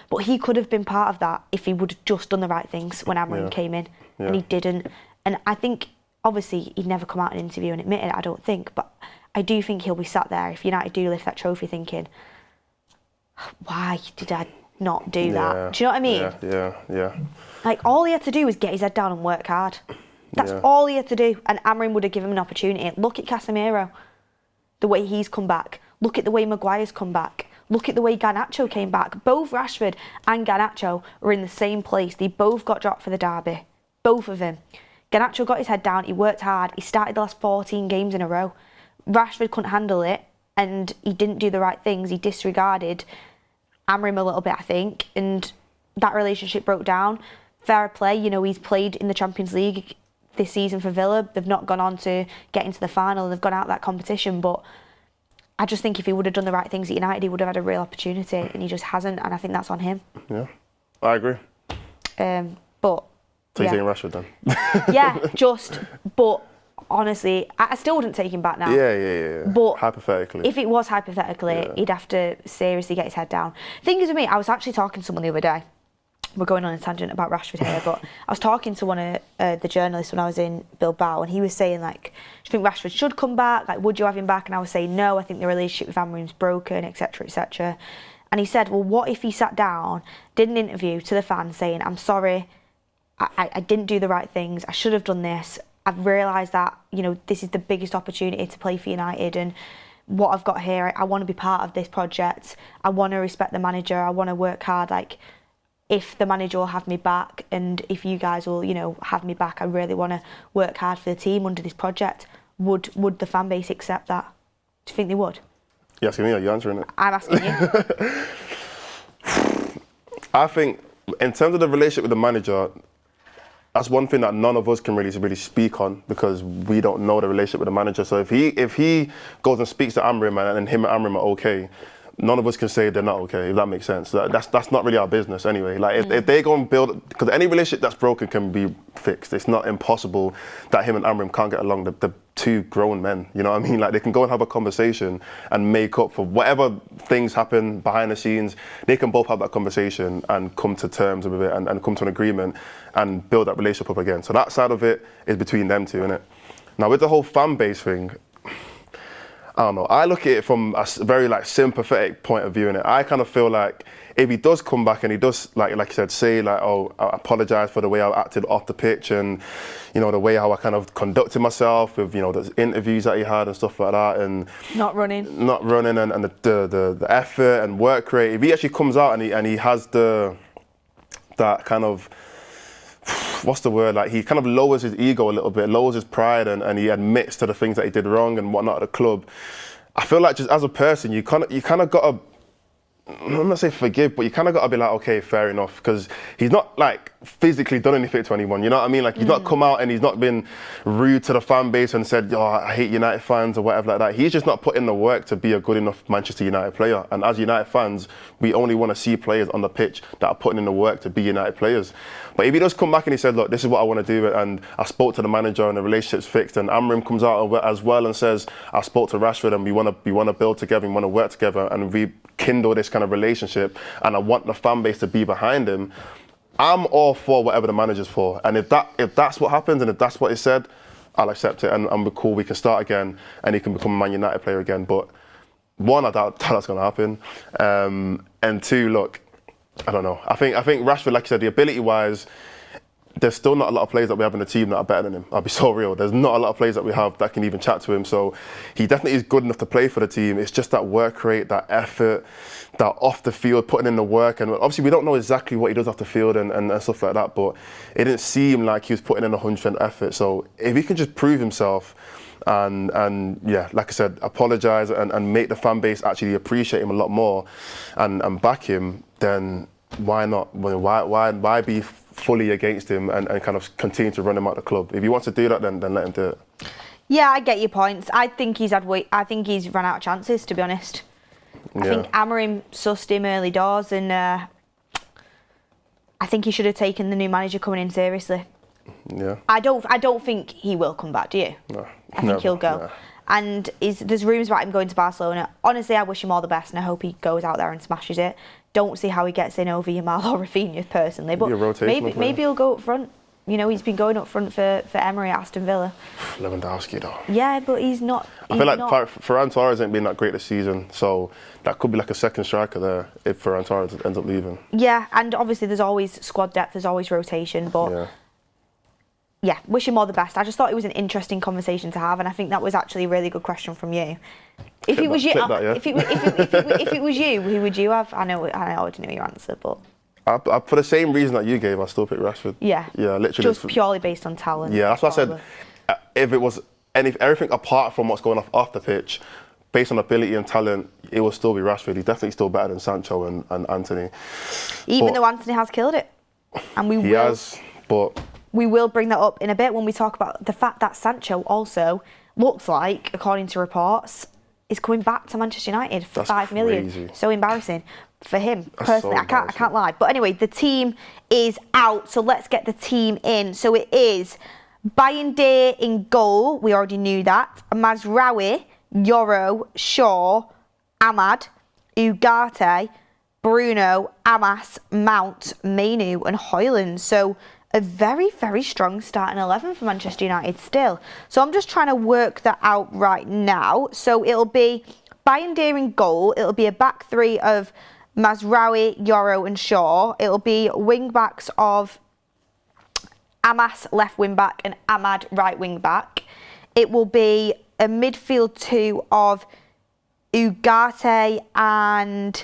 but he could have been part of that if he would have just done the right things when Ahmad came in, and he didn't. And I think obviously he'd never come out in an interview and admit it, I don't think, but I do think he'll be sat there if United do lift that trophy thinking, why did I not do that? Do you know what I mean? Yeah. Like, all he had to do was get his head down and work hard. That's all he had to do, and Amrin would have given him an opportunity. Look at Casemiro, the way he's come back. Look at the way Maguire's come back. Look at the way Garnacho came back. Both Rashford and Garnacho were in the same place. They both got dropped for the derby. Both of them. Garnacho got his head down, he worked hard, he started the last 14 games in a row. Rashford couldn't handle it and he didn't do the right things. He disregarded Amorim a little bit, I think, and that relationship broke down. Fair play, you know, he's played in the Champions League this season for Villa. They've not gone on to get into the final, they've gone out of that competition, but I just think if he would have done the right things at United, he would have had a real opportunity, and he just hasn't, and I think that's on him. Yeah, I agree. But so you're taking Rashford then? Yeah, but honestly, I still wouldn't take him back now. Yeah. But hypothetically. If it was hypothetically, he'd have to seriously get his head down. Thing is with me, I was actually talking to someone the other day. We're going on a tangent about Rashford here, but I was talking to one of the journalists when I was in Bilbao, and he was saying, like, do you think Rashford should come back? Like, would you have him back? And I was saying, no, I think the relationship with Amorim's broken, etc., etc. And he said, well, what if he sat down, did an interview to the fans saying, I'm sorry, I didn't do the right things, I should have done this, I've realised that, you know, this is the biggest opportunity to play for United, and what I've got here, I want to be part of this project, I want to respect the manager, I want to work hard, like, if the manager will have me back and if you guys will, you know, have me back, I really want to work hard for the team under this project. Would the fan base accept that? Do you think they would? You're asking me, or are you answering it? I'm asking you. I think in terms of the relationship with the manager, that's one thing that none of us can really speak on because we don't know the relationship with the manager. So if he goes and speaks to Amorim and him and Amorim are okay, none of us can say they're not okay, if that makes sense. That's not really our business anyway. Like if they go and build, because any relationship that's broken can be fixed. It's not impossible that him and Amorim can't get along. The two grown men, you know what I mean? Like they can go and have a conversation and make up for whatever things happen behind the scenes. They can both have that conversation and come to terms with it and come to an agreement and build that relationship up again. So that side of it is between them two, innit? Now with the whole fan base thing, I don't know. I look at it from a very like sympathetic point of view, innit? I kind of feel like if he does come back and he does, like you said, say like, oh, I apologise for the way I acted off the pitch and, you know, the way how I kind of conducted myself with, you know, the interviews that he had and stuff like that, and not running and the effort and work rate. If he actually comes out and he has that kind of, what's the word, like he kind of lowers his ego a little bit, lowers his pride, and he admits to the things that he did wrong and whatnot at the club. I feel like just as a person, you kind of got to, I'm not saying forgive, but you kind of got to be like, okay, fair enough, because he's not like physically done anything to anyone, you know what I mean? Like he's not come out and he's not been rude to the fan base and said, oh, I hate United fans or whatever like that. He's just not put in the work to be a good enough Manchester United player. And as United fans, we only want to see players on the pitch that are putting in the work to be United players. But if he does come back and he said, look, this is what I want to do, and I spoke to the manager and the relationship's fixed, and Amorim comes out as well and says, I spoke to Rashford and we want to build together, we want to work together and rekindle this kind of relationship, and I want the fan base to be behind him, I'm all for whatever the manager's for. And if that's what happens and if that's what he said, I'll accept it and we're cool, we can start again and he can become a Man United player again. But one, I doubt that's going to happen. And two, look, I don't know. I think Rashford, like you said, the ability-wise, there's still not a lot of players that we have in the team that are better than him. I'll be so real. There's not a lot of players that we have that can even chat to him. So he definitely is good enough to play for the team. It's just that work rate, that effort, that off the field, putting in the work. And obviously we don't know exactly what he does off the field and stuff like that, but it didn't seem like he was putting in 100% effort. So if he can just prove himself and yeah, like I said, apologise and make the fan base actually appreciate him a lot more and back him, then why not? Why be fully against him and kind of continue to run him out of the club? If he wants to do that, then let him do it. Yeah, I get your points. I think he's run out of chances, to be honest. I think Amorim sussed him early doors, and I think he should have taken the new manager coming in seriously. Yeah. I don't think he will come back, do you? No. I think he'll go. No. And there's rumours about him going to Barcelona. Honestly, I wish him all the best and I hope he goes out there and smashes it. Don't see how he gets in over Yamal or Rafinha personally, but maybe he'll go up front. You know, he's been going up front for Emery at Aston Villa. Lewandowski though. Yeah, but he's not. I feel like Ferran Torres ain't been that great this season, so that could be like a second striker there if Ferran Torres ends up leaving. Yeah, and obviously there's always squad depth, there's always rotation, but yeah, wish him all the best. I just thought it was an interesting conversation to have, and I think that was actually a really good question from you. If it was you, if it was you, who would you have? I already know your answer, but for the same reason that you gave, I still pick Rashford. Yeah, literally. Just purely based on talent. Yeah, that's what I said. If it was everything apart from what's going off the pitch, based on ability and talent, it will still be Rashford. He's definitely still better than Sancho and Anthony. Even though Anthony has killed it, and he has, but we will bring that up in a bit when we talk about the fact that Sancho also looks like, according to reports, is coming back to Manchester United for $5 million. Crazy. So embarrassing for him personally. So I can't lie. But anyway, the team is out, so let's get the team in. So it is Bayındır in goal. We already knew that. Mazraoui, Yoro, Shaw, Ahmad, Ugarte, Bruno, Amas, Mount, Mainu, and Hojlund. So a very, very strong starting 11 for Manchester United still. So I'm just trying to work that out right now. So it'll be Bayındır in goal. It'll be a back three of Mazraoui, Yoro, and Shaw. It'll be wing backs of Amas left wing back and Ahmad right wing back. It will be a midfield two of Ugarte and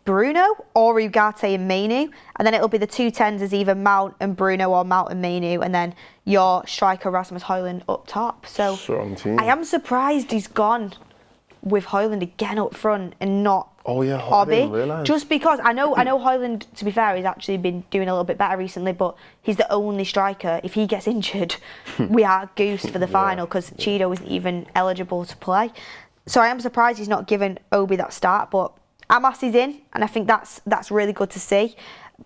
Bruno, or Ugarte and Mainu, and then it'll be the 2 10s as either Mount and Bruno or Mount and Mainu, and then your striker Rasmus Hojlund up top. So strong team. I am surprised he's gone with Hojlund again up front and not I didn't realise. Just because I know Hojlund, to be fair, he's actually been doing a little bit better recently, but he's the only striker. If he gets injured, we are goosed for the final because Cheeto isn't even eligible to play. So I am surprised he's not given Obi that start, but Amas is in, and I think that's really good to see.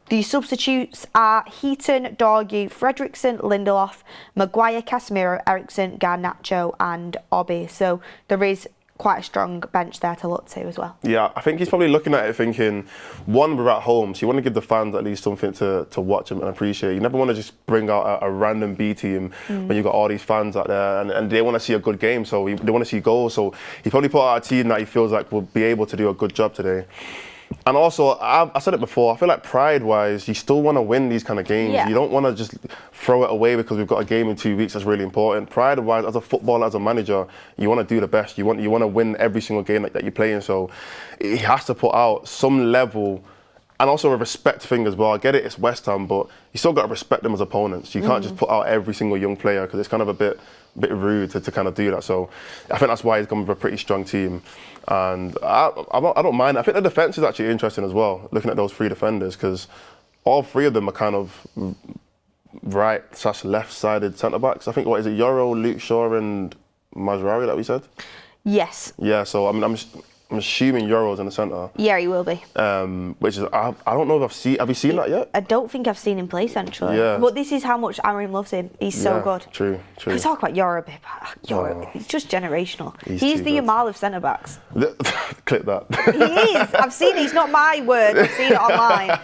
The substitutes are Heaton, Dorgu, Fredrickson, Lindelof, Maguire, Casemiro, Eriksson, Garnacho, and Obi. So there is quite a strong bench there to look to as well. Yeah, I think he's probably looking at it thinking, one, we're at home, so you want to give the fans at least something to watch and appreciate. You never want to just bring out a random B team when you've got all these fans out there and they want to see a good game, so they want to see goals. So he probably put out a team that he feels like will be able to do a good job today. And also, I said it before, I feel like pride-wise, you still want to win these kind of games. Yeah. You don't want to just throw it away because we've got a game in 2 weeks that's really important. Pride-wise, as a footballer, as a manager, you want to do the best. You want to win every single game that you're playing. So he has to put out some level, and also a respect thing as well. I get it, it's West Ham, but you still got to respect them as opponents. You can't just put out every single young player because it's kind of a bit rude to kind of do that. So I think that's why he's gone with a pretty strong team. And I don't mind. I think the defence is actually interesting as well, looking at those three defenders, because all three of them are kind of right/left-sided centre-backs. I think, what is it, Yoro, Luke Shaw and Mazraoui that we said? Yes. Yeah, so I mean, I'm assuming Euro's in the centre. Yeah, he will be. Which is, I don't know if I've seen. Have you seen that yet? I don't think I've seen him play centrally. Yeah. But this is how much Amorim loves him. He's so good. True. We talk about Euro a bit. Euro, he's just generational. He's the Yamal of centre backs. Clip that. He is. I've seen it. It's not my word. I've seen it online.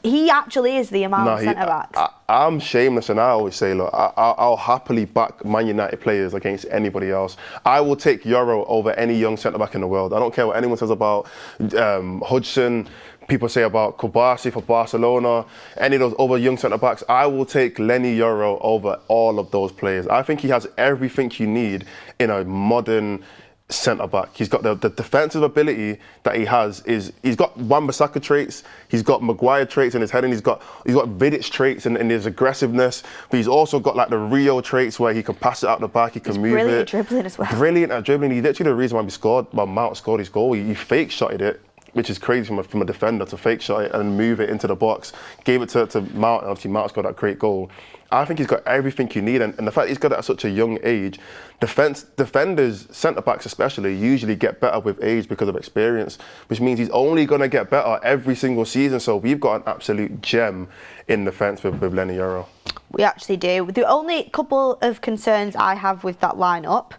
He actually is the Yamal of centre backs. I'm shameless, and I always say, look, I'll happily back Man United players against anybody else. I will take Euro over any young centre-back in the world. I don't care what anyone says about Hudson, people say about Kubasi for Barcelona, any of those other young centre-backs. I will take Lenny Euro over all of those players. I think he has everything you need in a modern centre-back. He's got the defensive ability that he has. He's got Wan-Bissaka traits, he's got Maguire traits in his head, and he's got Vidic traits and his aggressiveness, but he's also got like the Rio traits where he can pass it out the back, he can move it. Brilliant at dribbling as well. Brilliant at dribbling. He's literally the reason why Mount scored his goal. He fake shotted it, which is crazy from a defender to fake shot it and move it into the box. Gave it to Mount, and obviously Mount scored that great goal. I think he's got everything you need, and the fact he's got it at such a young age, defenders, centre-backs especially, usually get better with age because of experience, which means he's only going to get better every single season. So we've got an absolute gem in defence with Lenny Euro. We actually do. The only couple of concerns I have with that lineup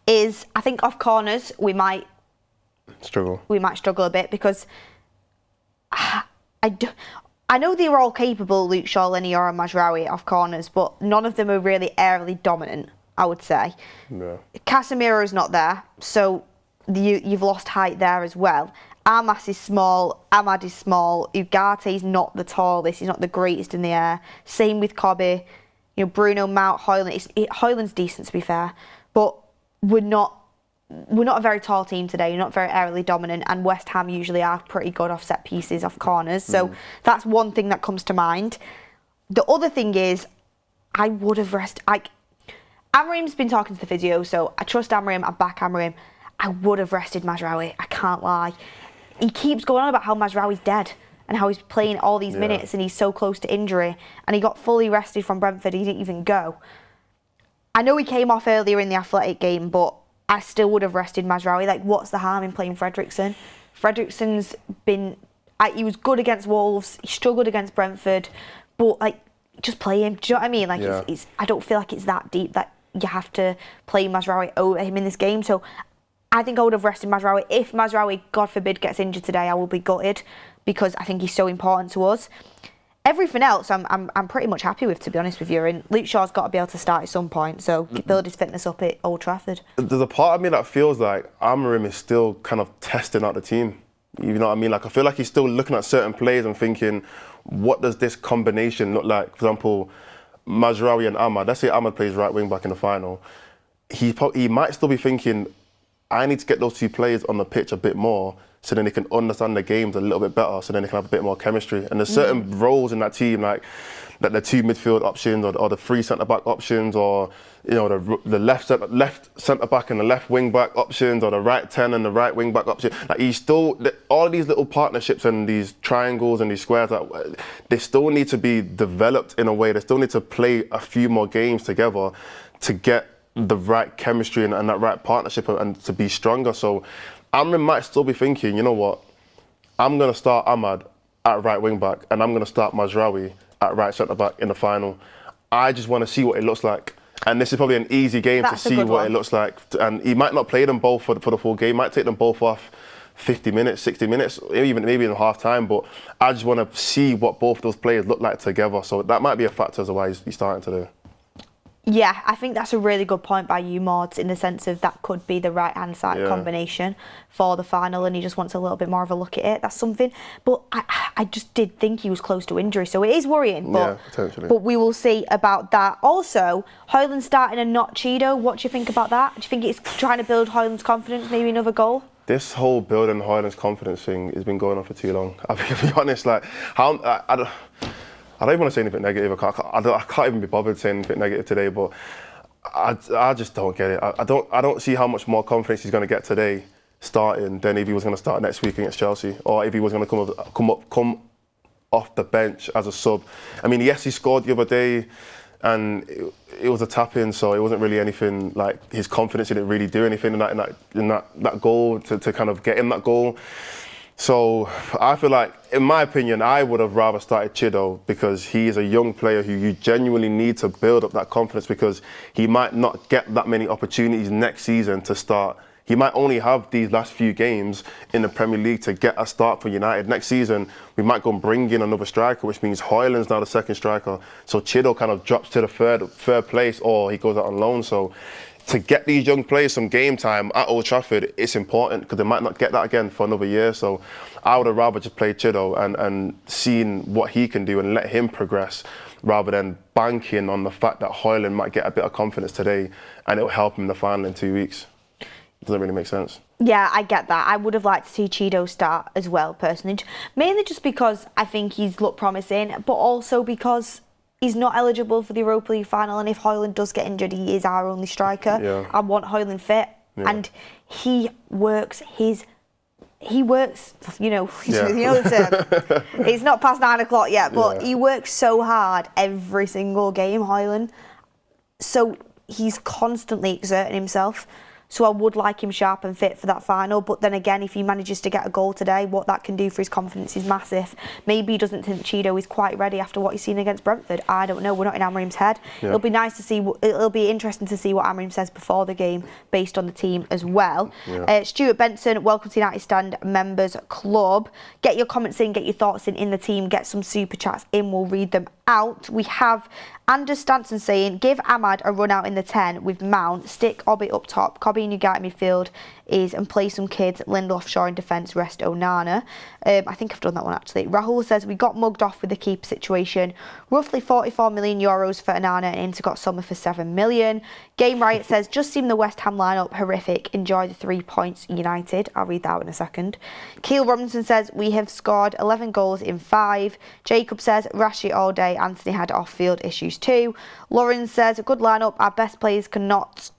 is, I think off corners we might struggle a bit, because I know they were all capable, Luke Shaw, Lenny Euro and Mazraoui, off corners, but none of them are really aerially dominant, I would say. Yeah. Casemiro's not there, so you've lost height there as well. Armas is small, Ahmad is small, Ugate's not the tallest, he's not the greatest in the air. Same with Kobe, you know, Bruno, Mount, Hojlund. Hojlund's decent to be fair, but we're not a very tall team today. You're not very aerially dominant, and West Ham usually are pretty good off set pieces, off corners. So that's one thing that comes to mind. The other thing is, I would have rested. Amorim's been talking to the physio, so I trust Amorim. I back Amorim. I would have rested Mazraoui. I can't lie. He keeps going on about how Mazraoui's dead and how he's playing all these minutes and he's so close to injury, and he got fully rested from Brentford. He didn't even go. I know he came off earlier in the Athletic game, but I still would have rested Mazraoui. Like, what's the harm in playing Fredrickson? Fredrickson's been... he was good against Wolves. He struggled against Brentford. But, like, just play him. Do you know what I mean? Like, it's I don't feel like it's that deep that you have to play Mazraoui over him in this game. So I think I would have rested Mazraoui. If Mazraoui, God forbid, gets injured today, I will be gutted because I think he's so important to us. Everything else, I'm pretty much happy with, to be honest with you. And Luke Shaw's got to be able to start at some point, so build his fitness up at Old Trafford. There's a part of me that feels like Amorim is still kind of testing out the team. You know what I mean? Like, I feel like he's still looking at certain plays and thinking, what does this combination look like? For example, Mazraoui and Ahmad. Let's say Ahmad plays right wing back in the final. He might still be thinking, I need to get those two players on the pitch a bit more so then they can understand the games a little bit better, so then they can have a bit more chemistry. And there's certain roles in that team, like the two midfield options or the three centre-back options, or you know the left centre-back and the left wing-back options, or the right 10 and the right wing-back option. Like, he's still, all of these little partnerships and these triangles and these squares, they still need to be developed in a way. They still need to play a few more games together to get the right chemistry and that right partnership and to be stronger. So Amrin might still be thinking, you know what, I'm going to start Ahmad at right wing back and I'm going to start Mazraoui at right centre back in the final. I just want to see what it looks like. And this is probably an easy game to see what it looks like. And he might not play them both for the full game, might take them both off 50 minutes, 60 minutes, maybe in half time. But I just want to see what both those players look like together. So that might be a factor as to why he's starting today. Yeah, I think that's a really good point by you, Mordzs, in the sense of that could be the right-hand side combination for the final, and he just wants a little bit more of a look at it. That's something. But I just did think he was close to injury, so it is worrying. But, potentially. But we will see about that. Also, Hojlund starting and not Cheeto. What do you think about that? Do you think it's trying to build Hojlund's confidence, maybe another goal? This whole building Hojlund's confidence thing has been going on for too long. I'll be honest, like, I don't even want to say anything negative. I can't even be bothered saying anything negative today, but I just don't get it. I don't see how much more confidence he's going to get today starting than if he was going to start next week against Chelsea, or if he was going to come off the bench as a sub. I mean, yes, he scored the other day, and it was a tap-in, so it wasn't really anything like his confidence didn't really do anything in that goal to kind of get him that goal. So I feel like, in my opinion, I would have rather started Chido, because he is a young player who you genuinely need to build up that confidence, because he might not get that many opportunities next season to start. He might only have these last few games in the Premier League to get a start for United. Next season, we might go and bring in another striker, which means Hojlund's now the second striker. So Chido kind of drops to the third place, or he goes out on loan. So to get these young players some game time at Old Trafford, it's important, because they might not get that again for another year. So I would have rather just played Chido and seen what he can do and let him progress, rather than banking on the fact that Hojlund might get a bit of confidence today and it'll help him in the final in 2 weeks. It doesn't really make sense. Yeah, I get that. I would have liked to see Cheeto start as well, personally. Mainly just because I think he's looked promising, but also because he's not eligible for the Europa League final, and if Hojlund does get injured, he is our only striker. Yeah. I want Hojlund fit, and he works, you know the term. It's not past 9 o'clock yet, but he works so hard every single game, Hojlund. So he's constantly exerting himself. So I would like him sharp and fit for that final. But then again, if he manages to get a goal today, what that can do for his confidence is massive. Maybe he doesn't think Cheeto is quite ready after what he's seen against Brentford. I don't know. We're not in Amorim's head. Yeah. It'll be nice to see. It'll be interesting to see what Amorim says before the game, based on the team as well. Yeah. Stuart Benson, welcome to United Stand Members Club. Get your comments in, get your thoughts in the team, get some super chats in. We'll read them out, we have Anders Stanson saying, give Ahmad a run out in the 10 with Mount, stick Obbie up top, Cobby and Ugarte midfield and play some kids, Lindelof, Shaw in defence, rest Onana. I think I've done that one actually. Rahul says, we got mugged off with the keeper situation. Roughly 44 million euros for Onana and Inter got Sommer for 7 million. Game Riot says, just seen the West Ham lineup, horrific. Enjoy the 3 points, United. I'll read that out in a second. Keel Robinson says, we have scored 11 goals in 5. Jacob says, Rashi all day. Anthony had off-field issues too. Lauren says, a good lineup. Our best players cannot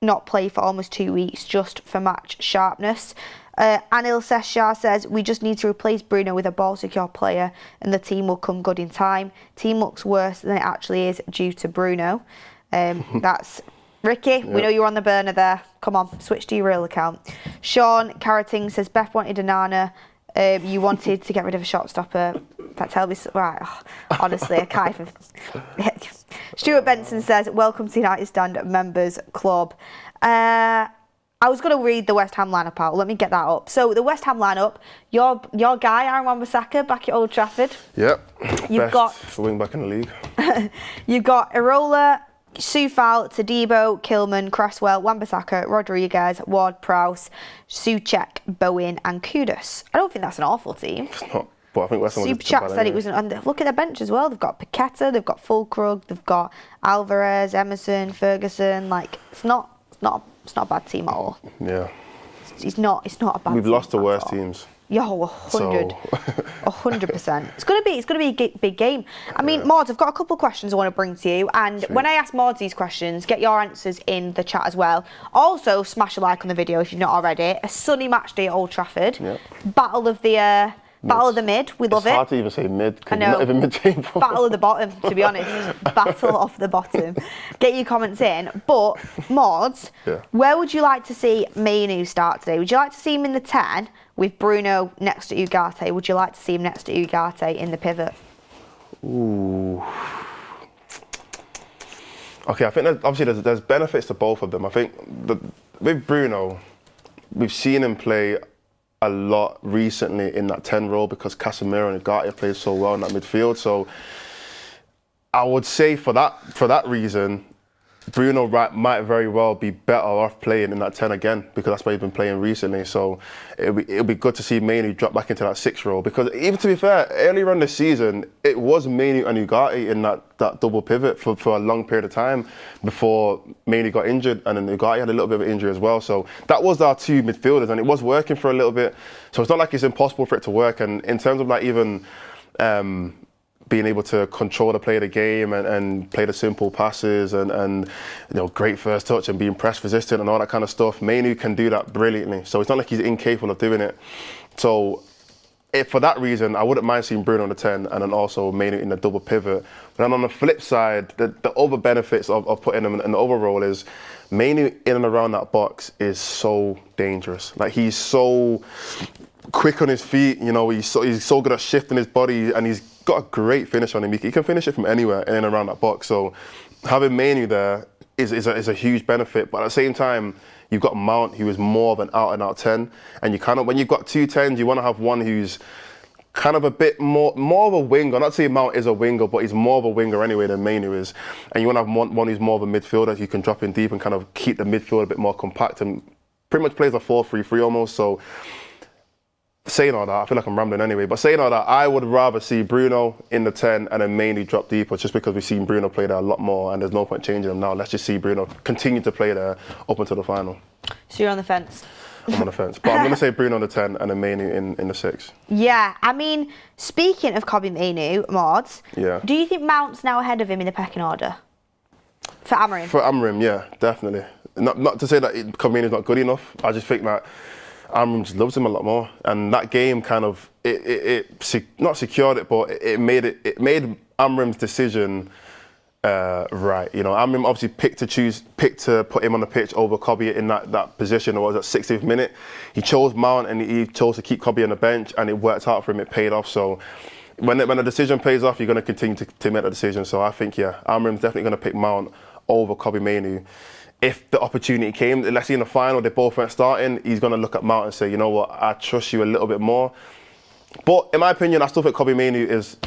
not play for almost 2 weeks just for match sharpness. Anil Seshar says, we just need to replace Bruno with a ball-secure player and the team will come good in time. Team looks worse than it actually is due to Bruno. That's Ricky. Yep. We know you're on the burner there. Come on, switch to your real account. Sean Carrating says, Beth wanted Onana. You wanted to get rid of a shot stopper. That tells me, right, honestly, I can't even. Stuart Benson says, welcome to United Stand Members Club. I was going to read the West Ham lineup out. Let me get that up. So the West Ham lineup, your guy, Wan-Bissaka, back at Old Trafford. Yep. You've got wing back in the league. You've got Irola, Soufal, Tadibo, Kilman, Cresswell, Wan-Bissaka, Rodriguez, Ward-Prowse, Souček, Bowen and Kudus. I don't think that's an awful team. It's not, but I think West Ham Souček said it wasn't. And look at their bench as well. They've got Paqueta, they've got Fulkrug, they've got Alvarez, Emerson, Ferguson. Like it's not a bad team at all. Yeah. It's not a bad. We've team lost the at worst all. teams. Yeah, 100%. It's gonna be a big game. I mean, Mordzs, I've got a couple of questions I want to bring to you, and when I ask Mordzs these questions, get your answers in the chat as well. Also, smash a like on the video if you've not already. A sunny match day at Old Trafford. Yep. Battle of the mid. We love it. It's hard to even say mid. I know. Not even mid-table. Battle of the bottom, to be honest. Battle of the bottom. Get your comments in. But Mordzs, where would you like to see Mainu start today? Would you like to see him in the 10? With Bruno next to Ugarte, would you like to see him next to Ugarte in the pivot? Ooh. Okay, I think there's benefits to both of them. I think with Bruno, we've seen him play a lot recently in that 10 role because Casemiro and Ugarte play so well in that midfield. So I would say for that reason, Bruno might very well be better off playing in that 10 again because that's where he's been playing recently. So it'll be good to see Mainu drop back into that 6 role because even to be fair, earlier on this season, it was Mainu and Ugarte in that double pivot for a long period of time before Mainu got injured and then Ugarte had a little bit of an injury as well. So that was our 2 midfielders and it was working for a little bit. So it's not like it's impossible for it to work. And in terms of like even being able to control the play of the game and play the simple passes and great first touch and being press resistant and all that kind of stuff. Mainu can do that brilliantly. So it's not like he's incapable of doing it. So for that reason, I wouldn't mind seeing Bruno on the 10 and then also Mainu in the double pivot. But then on the flip side, the other benefits of putting him in the overall is Mainu in and around that box is so dangerous. Like he's so quick on his feet, he's so good at shifting his body and he's got a great finish on him. He can finish it from anywhere in and around that box. So having Mainu there is a huge benefit. But at the same time, you've got Mount, who is more of an out-and-out 10. And you when you've got 2 10s, you want to have one who's kind of a bit more of a winger. I'm not saying Mount is a winger, but he's more of a winger anyway than Mainu is. And you want to have one who's more of a midfielder who can drop in deep and kind of keep the midfield a bit more compact and pretty much plays a 4-3-3 almost. So saying all that, I feel like I'm rambling anyway, but saying all that, I would rather see Bruno in the 10 and then Mainu drop deeper just because we've seen Bruno play there a lot more and there's no point changing him now. Let's just see Bruno continue to play there up until the final. So you're on the fence? I'm on the fence. But I'm going to say Bruno on the 10 and then Mainu in the 6. Yeah, I mean, speaking of Kobbie Mainu, Mordzs, do you think Mount's now ahead of him in the pecking order? For Amorim? For Amorim, yeah, definitely. Not to say that Kobbie Mainu's not good enough, I just think that Amorim just loves him a lot more, and that game kind of not secured it, but it made Amorim's decision right. Amorim obviously picked to put him on the pitch over Kobbie in that position. It was at 60th minute. He chose Mount and he chose to keep Kobbie on the bench, and it worked out for him. It paid off. So when the decision pays off, you're going to continue to make the decision. So I think Amorim's definitely going to pick Mount over Kobbie Mainu. If the opportunity came, let's say in the final, they both weren't starting, he's going to look at Mount and say, you know what, I trust you a little bit more. But in my opinion, I still think Kobbie Mainu is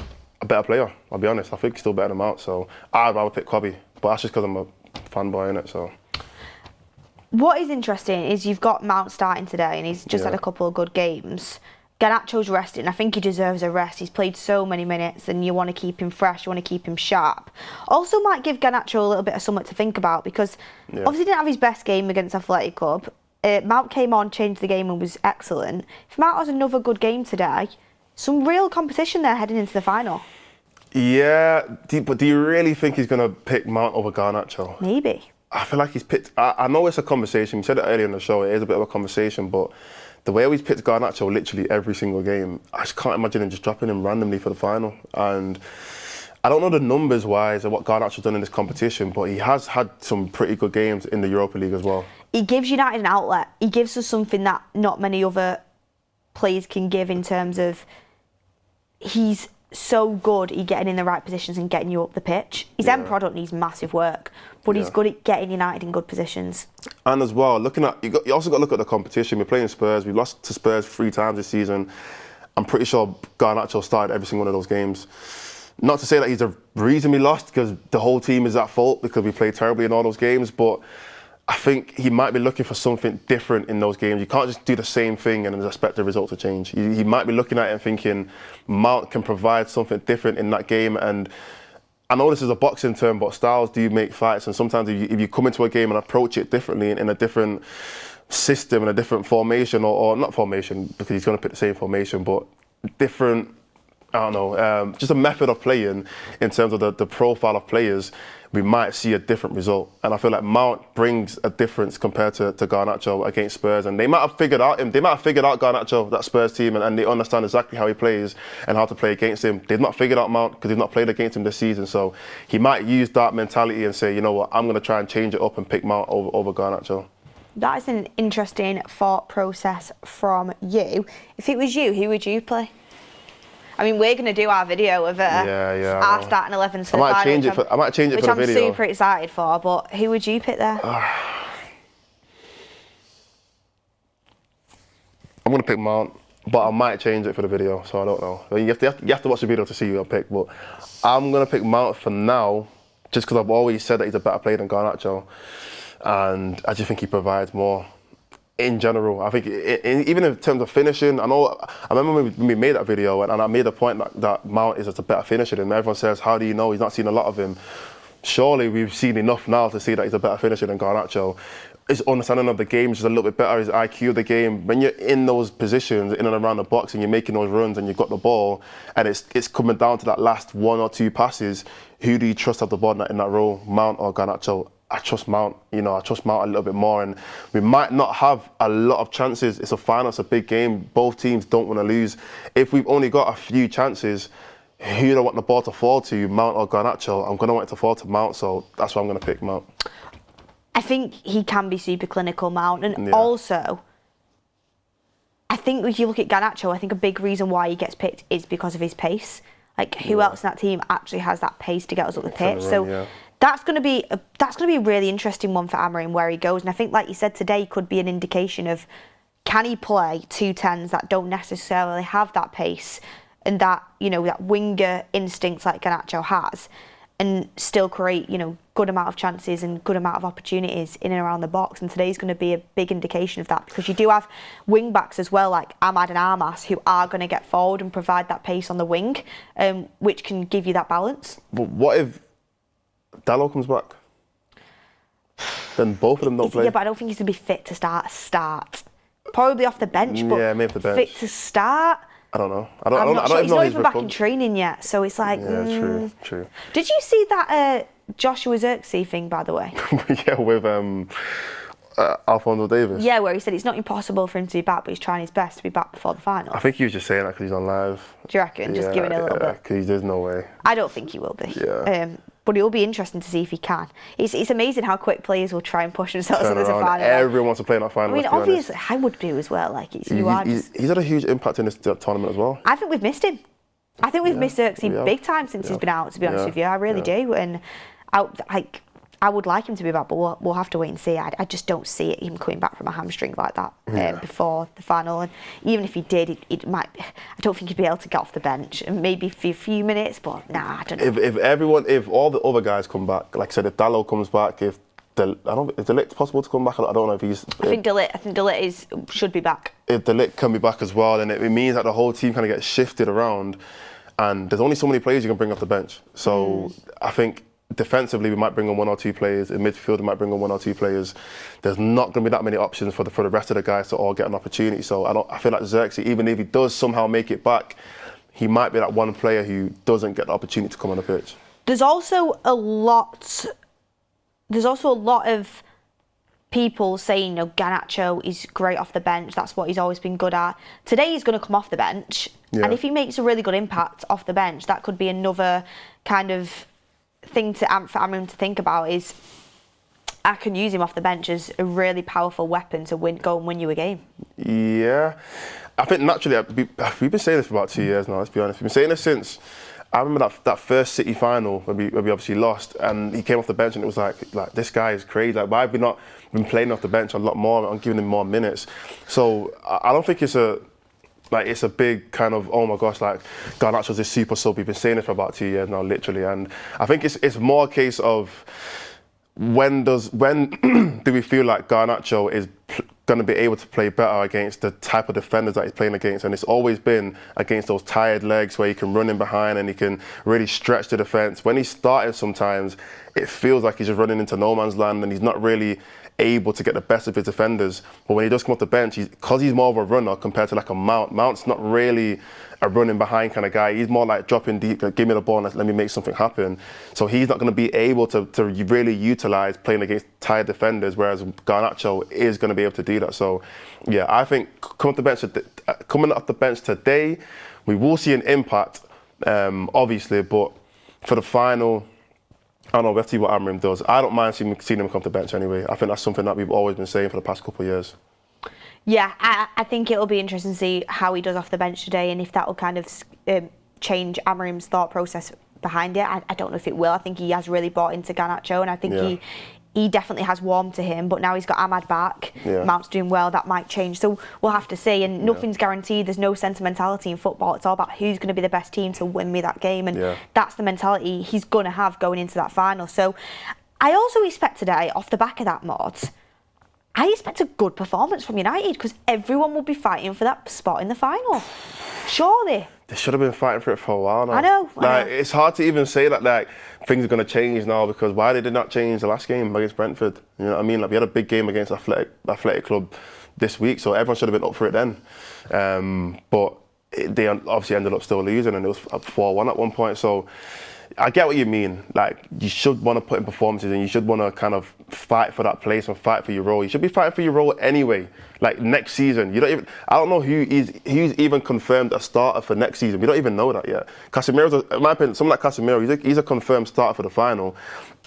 a better player, I'll be honest. I think he's still better than Mount, so I'd rather pick Kobe. But that's just because I'm a fanboy in it, so. What is interesting is you've got Mount starting today and he's just had a couple of good games. Garnacho's resting. I think he deserves a rest. He's played so many minutes and you want to keep him fresh, you want to keep him sharp. Also might give Garnacho a little bit of something to think about because obviously he didn't have his best game against Athletic Club. Mount came on, changed the game and was excellent. If Mount has another good game today, some real competition there heading into the final. Yeah, but do you really think he's going to pick Mount over Garnacho? Maybe. I feel like he's picked... I know it's a conversation. We said it earlier in the show. It is a bit of a conversation, but the way he's picked Garnacho literally every single game, I just can't imagine him just dropping him randomly for the final. And I don't know the numbers-wise of what Garnacho's done in this competition, but he has had some pretty good games in the Europa League as well. He gives United an outlet. He gives us something that not many other players can give in terms of he's so good at getting in the right positions and getting you up the pitch. His end product needs massive work, but he's good at getting United in good positions. And as well, you also got to look at the competition. We're playing Spurs. We lost to Spurs 3 times this season. I'm pretty sure Garnacho started every single one of those games. Not to say that he's the reason we lost, because the whole team is at fault because we played terribly in all those games, but I think he might be looking for something different in those games. You can't just do the same thing and expect the result to change. He might be looking at it and thinking Mount can provide something different in that game. And I know this is a boxing term, but styles do make fights. And sometimes if you come into a game and approach it differently in a different system, in a different formation, or not formation, because he's going to pick the same formation, but different, I don't know, just a method of playing in terms of the profile of players, we might see a different result. And I feel like Mount brings a difference compared to Garnacho against Spurs. And they might have figured out Garnacho, that Spurs team, and they understand exactly how he plays and how to play against him. They've not figured out Mount because they've not played against him this season. So he might use that mentality and say, you know what, I'm going to try and change it up and pick Mount over Garnacho. That is an interesting thought process from you. If it was you, who would you play? I mean, we're going to do our video of our starting 11s for the final. I might change it for the video. Which I'm super excited for, but who would you pick there? I'm going to pick Mount, but I might change it for the video, so I don't know. You have to watch the video to see who I pick, but I'm going to pick Mount for now, just because I've always said that he's a better player than Garnacho, and I just think he provides more. In general, I think even in terms of finishing, I remember when we made that video and I made the point that Mount is just a better finisher, and everyone says, how do you know? He's not seen a lot of him. Surely we've seen enough now to see that he's a better finisher than Garnacho. His understanding of the game is just a little bit better, his IQ of the game. When you're in those positions, in and around the box, and you're making those runs and you've got the ball, and it's coming down to that last 1 or 2 passes, who do you trust at the ball in that role, Mount or Garnacho? I trust Mount, I trust Mount a little bit more, and we might not have a lot of chances. It's a final, it's a big game. Both teams don't want to lose. If we've only got a few chances, who do I want the ball to fall to, Mount or Garnacho? I'm going to want it to fall to Mount, so that's why I'm going to pick Mount. I think he can be super clinical, Mount, and also, I think if you look at Garnacho, I think a big reason why he gets picked is because of his pace. Like, who else in that team actually has that pace to get us up the pitch? That's going to be a really interesting one for Amorim, where he goes. And I think, like you said today, could be an indication of, can he play 2 10s that don't necessarily have that pace and that, that winger instincts like Garnacho has, and still create, good amount of chances and good amount of opportunities in and around the box. And today's going to be a big indication of that, because you do have wing backs as well, like Ahmad and Ahmad, who are going to get forward and provide that pace on the wing, which can give you that balance. But what if Dalot comes back? Then both of them don't play. Yeah, but I don't think he's going to be fit to start. Probably off the bench, but maybe the bench. Fit to start? I don't know. I don't know. He's not even back in training yet, so it's like... Yeah, true. Did you see that Joshua Zirkzee thing, by the way? Yeah, with Alphonso Davies. Yeah, where he said it's not impossible for him to be back, but he's trying his best to be back before the final. I think he was just saying that because he's on live. Do you reckon? Just giving it a little bit? Because there's no way. I don't think he will be. Yeah. But it will be interesting to see if he can. It's amazing how quick players will try and push themselves into the final. Everyone wants to play in that final. I mean, obviously, I would do as well. Like, he's had a huge impact in this tournament as well. I think we've missed him. I think we've missed Zirkzee big time since he's been out, to be honest with you. I really do. And I I would like him to be back, but we'll have to wait and see. I just don't see him coming back from a hamstring like that before the final. And even if he did, it might. I don't think he'd be able to get off the bench, and maybe for a few minutes. But nah, I don't know. If all the other guys come back, like I said, if Dalot comes back, is Ligt possible to come back? I don't know if he's. I think De Ligt should be back. If De Ligt can be back as well, then it means that the whole team kind of gets shifted around, and there's only so many players you can bring off the bench. So I think defensively we might bring on 1 or 2 players. In midfield we might bring on 1 or 2 players. There's not going to be that many options for the rest of the guys to all get an opportunity. So I feel like Xerxes, even if he does somehow make it back, he might be that one player who doesn't get the opportunity to come on the pitch. There's also a lot of people saying, Garnacho is great off the bench. That's what he's always been good at. Today he's going to come off the bench, and if he makes a really good impact off the bench, that could be another kind of thing for Amram to think about. Is I can use him off the bench as a really powerful weapon to go and win you a game. Yeah, I think naturally we've been saying this for about 2 years now. Let's be honest, we've been saying this since. I remember that first City final when we obviously lost, and he came off the bench, and it was like this guy is crazy. Like, why have we not been playing off the bench a lot more and giving him more minutes? So I don't think it's a big kind of, oh my gosh, like Garnacho's this super sub. We've been saying it for about 2 years now, literally, and I think it's more a case of when do we feel like Garnacho is going to be able to play better against the type of defenders that he's playing against, and it's always been against those tired legs where he can run in behind and he can really stretch the defence. When he's starting, sometimes it feels like he's just running into no man's land and he's not really able to get the best of his defenders. But when he does come off the bench, because he's more of a runner compared to like a Mount. Mount's not really a running behind kind of guy. He's more like dropping deep, like, give me the ball and let me make something happen. So he's not going to be able to really utilise playing against tired defenders, whereas Garnacho is going to be able to do that. So yeah, I think coming off the bench today, we will see an impact, obviously, but for the final, I don't know, we have to see what Amram does. I don't mind seeing him come off the bench anyway. I think that's something that we've always been saying for the past couple of years. Yeah, I think it'll be interesting to see how he does off the bench today, and if that will kind of change Amram's thought process behind it. I don't know if it will. I think he has really bought into Garnacho, and I think he definitely has warmed to him, but now he's got Ahmad back. Mount's doing well, that might change. So we'll have to see, and nothing's guaranteed. There's no sentimentality in football. It's all about who's going to be the best team to win me that game, and that's the mentality he's going to have going into that final. So I also expect today, off the back of that, Mordzs, I expect a good performance from United, because everyone will be fighting for that spot in the final. Surely. They should have been fighting for it for a while now. I know. It's hard to even say that like things are going to change now, because why they did not change the last game against Brentford? You know what I mean? Like, we had a big game against Athletic Club this week, so everyone should have been up for it then. But they obviously ended up still losing, and it was 4-1 at one point. So I get what you mean. Like, you should want to put in performances, and you should want to kind of fight for that place and fight for your role. You should be fighting for your role anyway. Like, next season, I don't know who's even confirmed a starter for next season. We don't even know that yet. Casemiro's, in my opinion, someone like Casemiro, he's a confirmed starter for the final.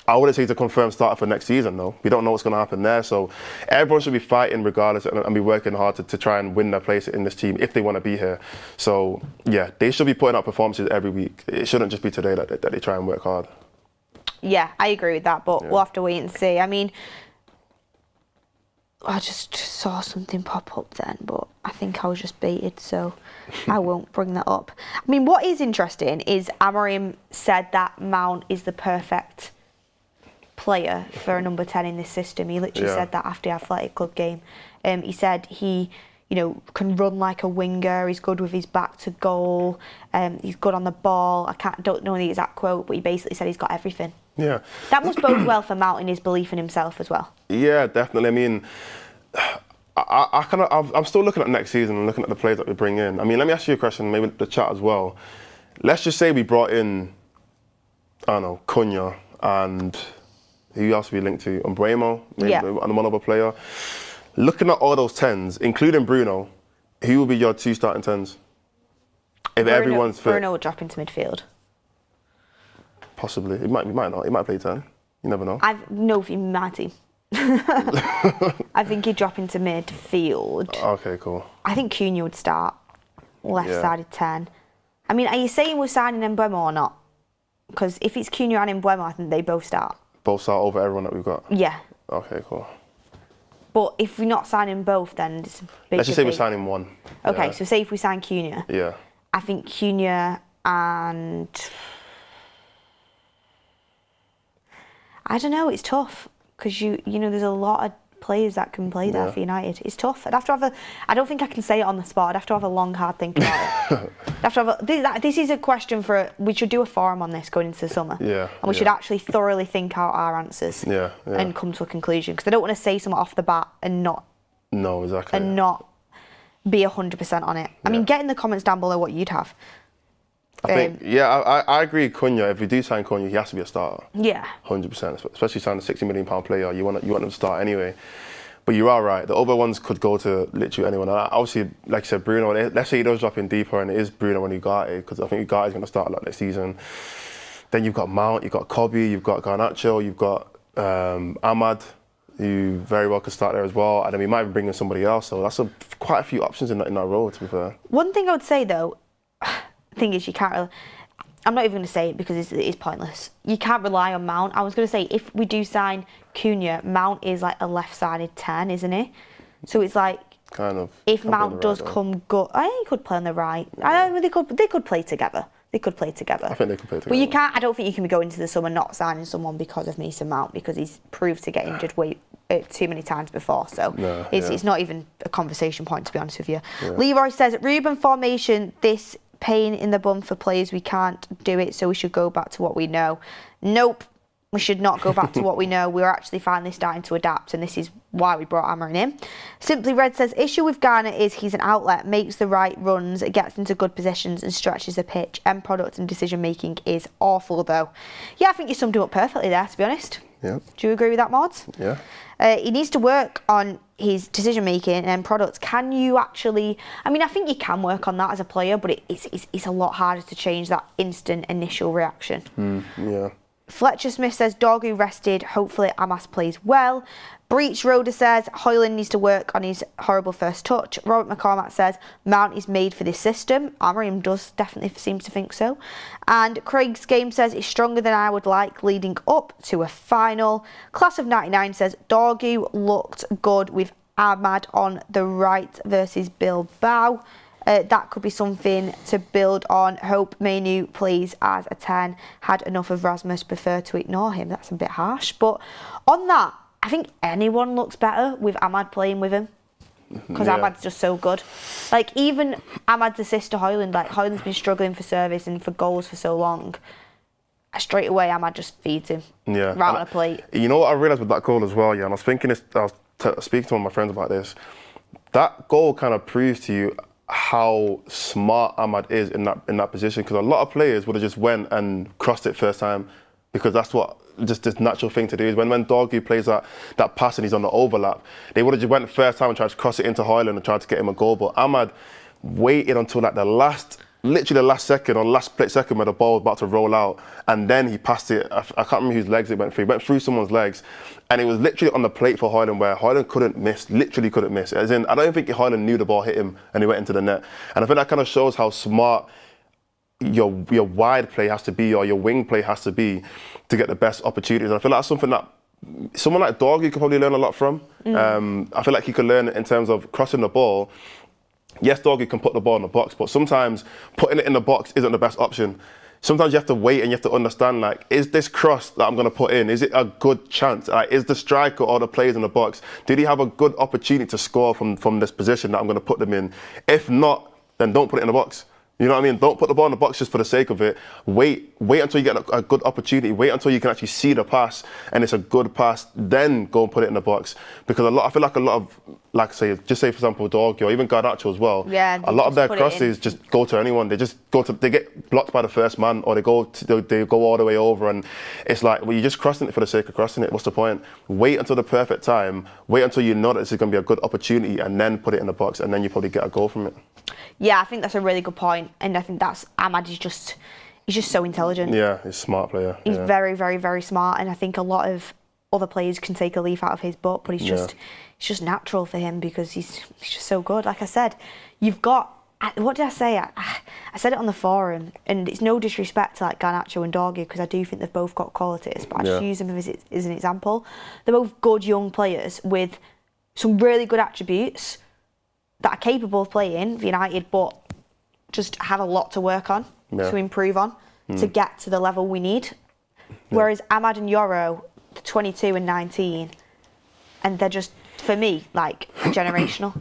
I wouldn't say he's a confirmed starter for next season, though. We don't know what's going to happen there. So everyone should be fighting regardless, and be working hard to try and win their place in this team if they want to be here. So yeah, they should be putting out performances every week. It shouldn't just be today that they try and work hard. Yeah, I agree with that, but we'll have to wait and see. I mean, I just saw something pop up then, but I think I was just baited, so I won't bring that up. I mean, what is interesting is Amram said that Mount is the perfect player for a number 10 in this system. He literally said that after the Athletic Club game. He said he, can run like a winger. He's good with his back to goal. He's good on the ball. Don't know the exact quote, but he basically said he's got everything. Yeah. That must bode well for Mount in his belief in himself as well. Yeah, definitely. I mean, I'm still looking at next season and looking at the players that we bring in. I mean, let me ask you a question, maybe the chat as well. Let's just say we brought in, I don't know, Cunha and who else we linked to? Umbremo, maybe, and one other player. Looking at all those 10s, including Bruno, who will be your 2 starting 10s? If everyone's fit. Bruno will drop into midfield. Possibly. He might not. He might play 10. You never know. No, he might. I think he'd drop into midfield. Okay, cool. I think Cunha would start left-sided 10. I mean, are you saying we're signing Mbeumo or not? Because if it's Cunha and Mbeumo, I think they both start. both out over everyone that we've got? Yeah. Okay, cool. But if we're not signing both, then it's a big Let's just say we're debate. signing one. Okay, Yeah. so say if we sign Cunha. Yeah. I think Cunha and... I don't know, it's tough. Because, you know, there's a lot of players that can play there for United. It's tough. I'd have to have I don't think I can say it on the spot. I'd have to have a long, hard think about it. I'd have to have this is a question we should do a forum on this going into the summer. Yeah. And we should actually thoroughly think out our answers. Yeah. And come to a conclusion. Because I don't want to say something off the bat and not... No, exactly. And not be 100% on it. I mean, get in the comments down below what you'd have. I think, I agree, Cunha. If we do sign Cunha, he has to be a starter. Yeah. 100%. Especially signing a £60 million player, you want them to start anyway. But you are right. The other ones could go to literally anyone. And obviously, like you said, Bruno. Let's say he does drop in deeper, and it is Bruno and Ugarte, because I think Ugarte is going to start a lot next season. Then you've got Mount, you've got Kobe, you've got Garnacho, you've got Ahmad, who very well could start there as well. And then we might even bring in somebody else. So that's quite a few options in that role, to be fair. One thing I would say though, thing is you can't really, I'm not even going to say it because it's pointless. You can't rely on Mount. I was going to say, if we do sign Cunha, Mount is like a left-sided 10, isn't he? So it's like, kind of. If Mount does come good, I think he could play on the right. I don't know, they could play together. They could play together. I think they could play together. But you can't. I don't think you can be going into the summer not signing someone because of Mason Mount, because he's proved to get injured too many times before. So it's not even a conversation point, to be honest with you. Yeah. Leroy says, Ruben formation, this pain in the bum for players, we can't do it, so we should go back to what we know. Nope. We should not go back to what we know. We're actually finally starting to adapt, and this is why we brought Ahmad in. Simply Red says, issue with Garner is he's an outlet, makes the right runs, gets into good positions and stretches the pitch. End product and decision making is awful though. Yeah, I think you summed him up perfectly there, to be honest. Yeah. Do you agree with that, Mordzs? Yeah. He needs to work on his decision making and end products. Can you actually... I mean, I think you can work on that as a player, but it's a lot harder to change that instant initial reaction. Yeah. Fletcher Smith says, Dorgu rested, hopefully Ahmad plays well. Breach Rhoda says, Hojlund needs to work on his horrible first touch. Robert McCormack says, Mount is made for this system. Amorim does definitely seems to think so. And Craig's Game says, it's stronger than I would like leading up to a final. Class of 99 says, Dorgu looked good with Ahmad on the right versus Bilbao. That could be something to build on. Hope Manu plays as a 10. Had enough of Rasmus, prefer to ignore him. That's a bit harsh. But on that, I think anyone looks better with Ahmad playing with him. Because Ahmad's just so good. Like, even Ahmad's assist to Hojlund, like, Hojlund's been struggling for service and for goals for so long. Straight away, Ahmad just feeds him. Yeah. Right on a plate. You know what I realised with that goal as well, and I was thinking this, I was speaking to one of my friends about this. That goal kind of proves to you how smart Ahmad is in that position, because a lot of players would have just went and crossed it first time, because that's what just this natural thing to do is when Dorgu plays that pass and he's on the overlap, they would have just went first time and tried to cross it into Hojlund and tried to get him a goal, but Ahmad waited until like literally the last second, or last split second where the ball was about to roll out, and then he passed it. I can't remember whose legs it went through. It went through someone's legs, and it was literally on the plate for Hojlund, where Hojlund couldn't miss, literally couldn't miss. As in, I don't think Hojlund knew the ball hit him and he went into the net. And I think that kind of shows how smart your wide play has to be, or your wing play has to be, to get the best opportunities. And I feel like that's something that someone like Dorgu could probably learn a lot from. I feel like he could learn in terms of crossing the ball. Yes, Dorgu can put the ball in the box, but sometimes putting it in the box isn't the best option. Sometimes you have to wait and you have to understand, like, is this cross that I'm going to put in, is it a good chance? Like, is the striker or the players in the box, did he have a good opportunity to score from this position that I'm going to put them in? If not, then don't put it in the box. You know what I mean? Don't put the ball in the box just for the sake of it. Wait until you get a good opportunity. Wait until you can actually see the pass and it's a good pass. Then go and put it in the box. Because I feel like a lot of, like say for example, Dorgu or even Garnacho as well. Yeah. A lot of their crosses just go to anyone. They get blocked by the first man, or they go all the way over, and it's like, well, you're just crossing it for the sake of crossing it. What's the point? Wait until the perfect time. Wait until you know that this is going to be a good opportunity, and then put it in the box, and then you probably get a goal from it. Yeah, I think that's a really good point, and I think Ahmad is just so intelligent. Yeah, he's a smart player. He's very, very, very smart, and I think a lot of other players can take a leaf out of his book, but it's just natural for him because he's just so good. Like I said, you've got what did I say? I said it on the forum, and it's no disrespect to like Garnacho and Dorgu, because I do think they've both got qualities, but I just use them as an example. They're both good young players with some really good attributes that are capable of playing for United, but just have a lot to work on, to improve on, to get to the level we need. Whereas Ahmad and Yoro, 22 and 19, and they're just, for me, like generational.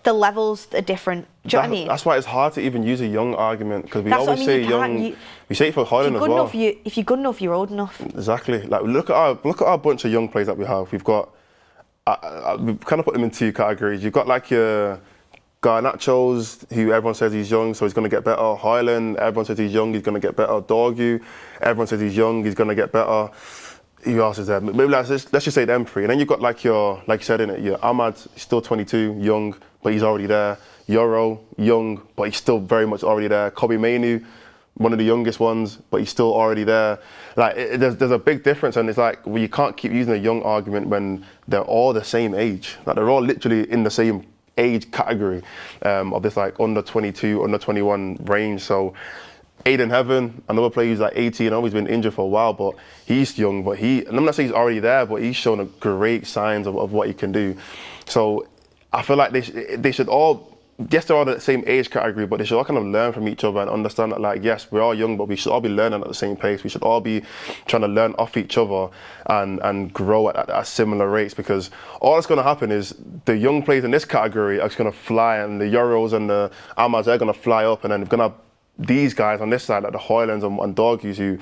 The levels are different. Do you know what I mean? That's why it's hard to even use a young argument, because we always say young. We say it for Hojlund as well. If you're good enough, you're old enough. Exactly. Like look at our bunch of young players that we have. We've got. We've kind of put them in two categories. You've got like your Garnachos, who everyone says he's young, so he's going to get better. Hojlund, everyone says he's young, he's going to get better. Dorgu, everyone says he's young, he's going to get better. Who else is there? Maybe let's just say them three. And then you've got like you said in it, your Ahmad, still 22, young, but he's already there. Yoro, young, but he's still very much already there. Kobe Mainu, one of the youngest ones, but he's still already there. Like there's a big difference, and it's like, well, you can't keep using a young argument when they're all the same age. Like they're all literally in the same age category of this like under 22, under 21 range. So Aiden Heaven, another player who's like 18, I know he's been injured for a while, but he's young, but and I'm not saying he's already there, but he's shown a great signs of what he can do. So I feel like they should all, yes, they're all the same age category, but they should all kind of learn from each other and understand that, like, yes, we're all young, but we should all be learning at the same pace. We should all be trying to learn off each other and grow at similar rates, because all that's going to happen is the young players in this category are just going to fly, and the Euros and the Ahmads are going to fly up, and then we're going to have these guys on this side, like the Hojlunds and Dorgus, who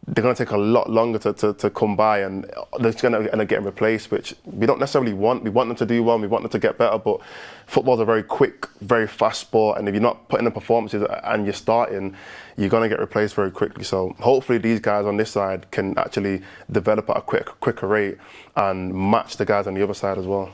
they're going to take a lot longer to come by, and they're going to end up getting replaced, which we don't necessarily want. We want them to do well, we want them to get better, but football's a very quick, very fast sport, and if you're not putting in performances and you're starting, you're going to get replaced very quickly. So hopefully these guys on this side can actually develop at a quicker rate and match the guys on the other side as well.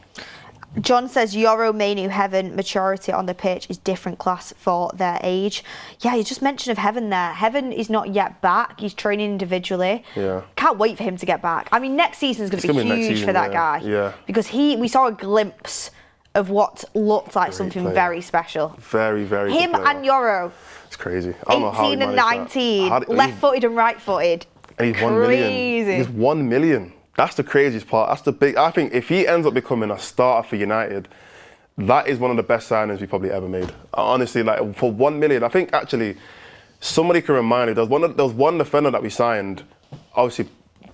John says Yoro, Mainu, Heaven, maturity on the pitch is different class for their age. Yeah, you just mentioned of Heaven there. Heaven is not yet back. He's training individually. Yeah. Can't wait for him to get back. I mean, next season is going to be huge for that guy. Yeah. Because we saw a glimpse of what looked like something very special. Very, very him good player. and Yoro. It's crazy. I don't know how he 18 and 19, left-footed and right-footed. And he's 1 million. He's 1 million. That's the craziest part. That's the big. I think if he ends up becoming a starter for United, that is one of the best signings we probably ever made. Honestly, like for 1 million, I think actually somebody can remind me. There was one defender that we signed, obviously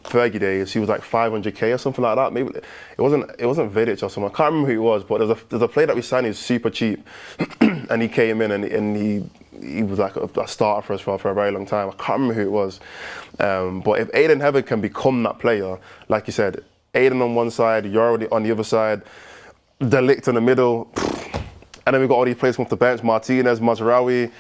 Fergie days. He was like 500k or something like that. Maybe it wasn't Vidic or someone. I can't remember who he was, but there's a player that we signed who's super cheap, and he came in and he was like a starter for us for a very long time. I can't remember who it was. But if Aiden Heaven can become that player, like you said, Aiden on one side, Yoro on the other side, De Ligt in the middle, and then we've got all these players come off the bench, Martinez, Mazraoui,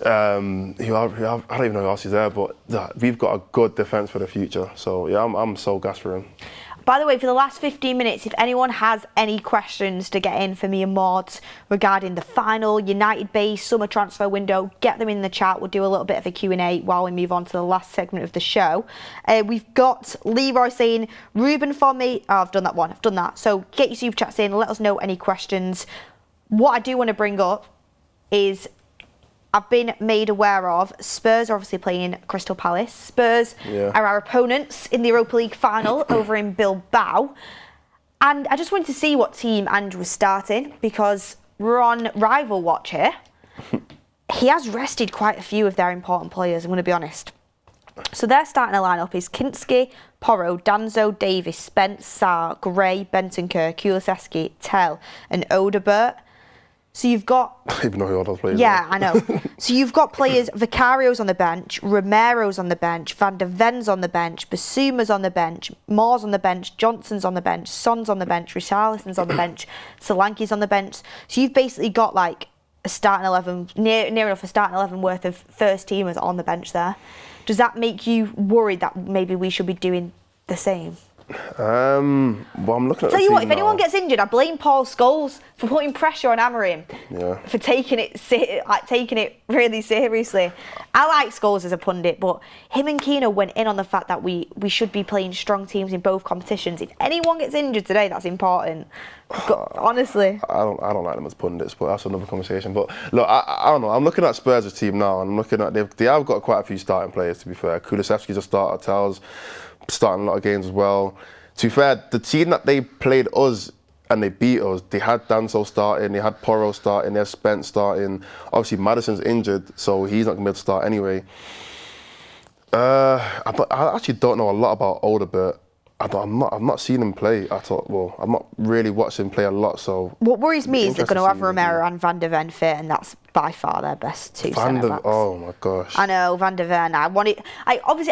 I don't even know who else is there, but we've got a good defence for the future. So yeah, I'm so gassed for him. By the way, for the last 15 minutes, if anyone has any questions to get in for me and Mords regarding the final United-based summer transfer window, get them in the chat. We'll do a little bit of a Q&A while we move on to the last segment of the show. We've got Leroy saying, Ruben for me. Oh, I've done that one. I've done that. So get your super chats in. Let us know any questions. What I do want to bring up is I've been made aware of Spurs are obviously playing Crystal Palace. Spurs are our opponents in the Europa League final over in Bilbao. And I just wanted to see what team Andrew was starting, because we're on rival watch here. He has rested quite a few of their important players, I'm going to be honest. So their starting lineup is Kinski, Porro, Danzo, Davis, Spence, Sarr, Gray, Bentancur, Kulusevski, Tell and Odebert. So you've got... I don't even know who all those players are. Yeah, I know. So you've got players, Vicario's on the bench, Romero's on the bench, Van der Ven's on the bench, Basuma's on the bench, Moore's on the bench, Johnson's on the bench, Son's on the bench, Richarlison's on the bench, Solanke's on the bench. So you've basically got like a starting 11, near enough a starting 11 worth of first teamers on the bench there. Does that make you worried that maybe we should be doing the same? Well, I'm looking at Tell the you what, team if anyone now. gets injured, I blame Paul Scholes for putting pressure on Amorim. Yeah. For taking it really seriously. I like Scholes as a pundit, but him and Keano went in on the fact that we should be playing strong teams in both competitions. If anyone gets injured today, that's important. Honestly. I don't like them as pundits, but that's another conversation. But look, I don't know. I'm looking at Spurs' team now, and I'm looking at they have got quite a few starting players. To be fair, Kulusevski's a starter. Tells starting a lot of games as well. To be fair, the team that they played us and they beat us, they had Danso starting, they had Porro starting, they had Spence starting. Obviously, Maddison's injured, so he's not going to be able to start anyway. I actually don't know a lot about Odegaard. I've not seen him play at all. Well, I'm not really watching him play a lot, so... What worries me is they're going to have see him. Romero and Van der Ven fit, and that's by far their best two centre-backs. Oh my gosh. I know, Van der Ven. I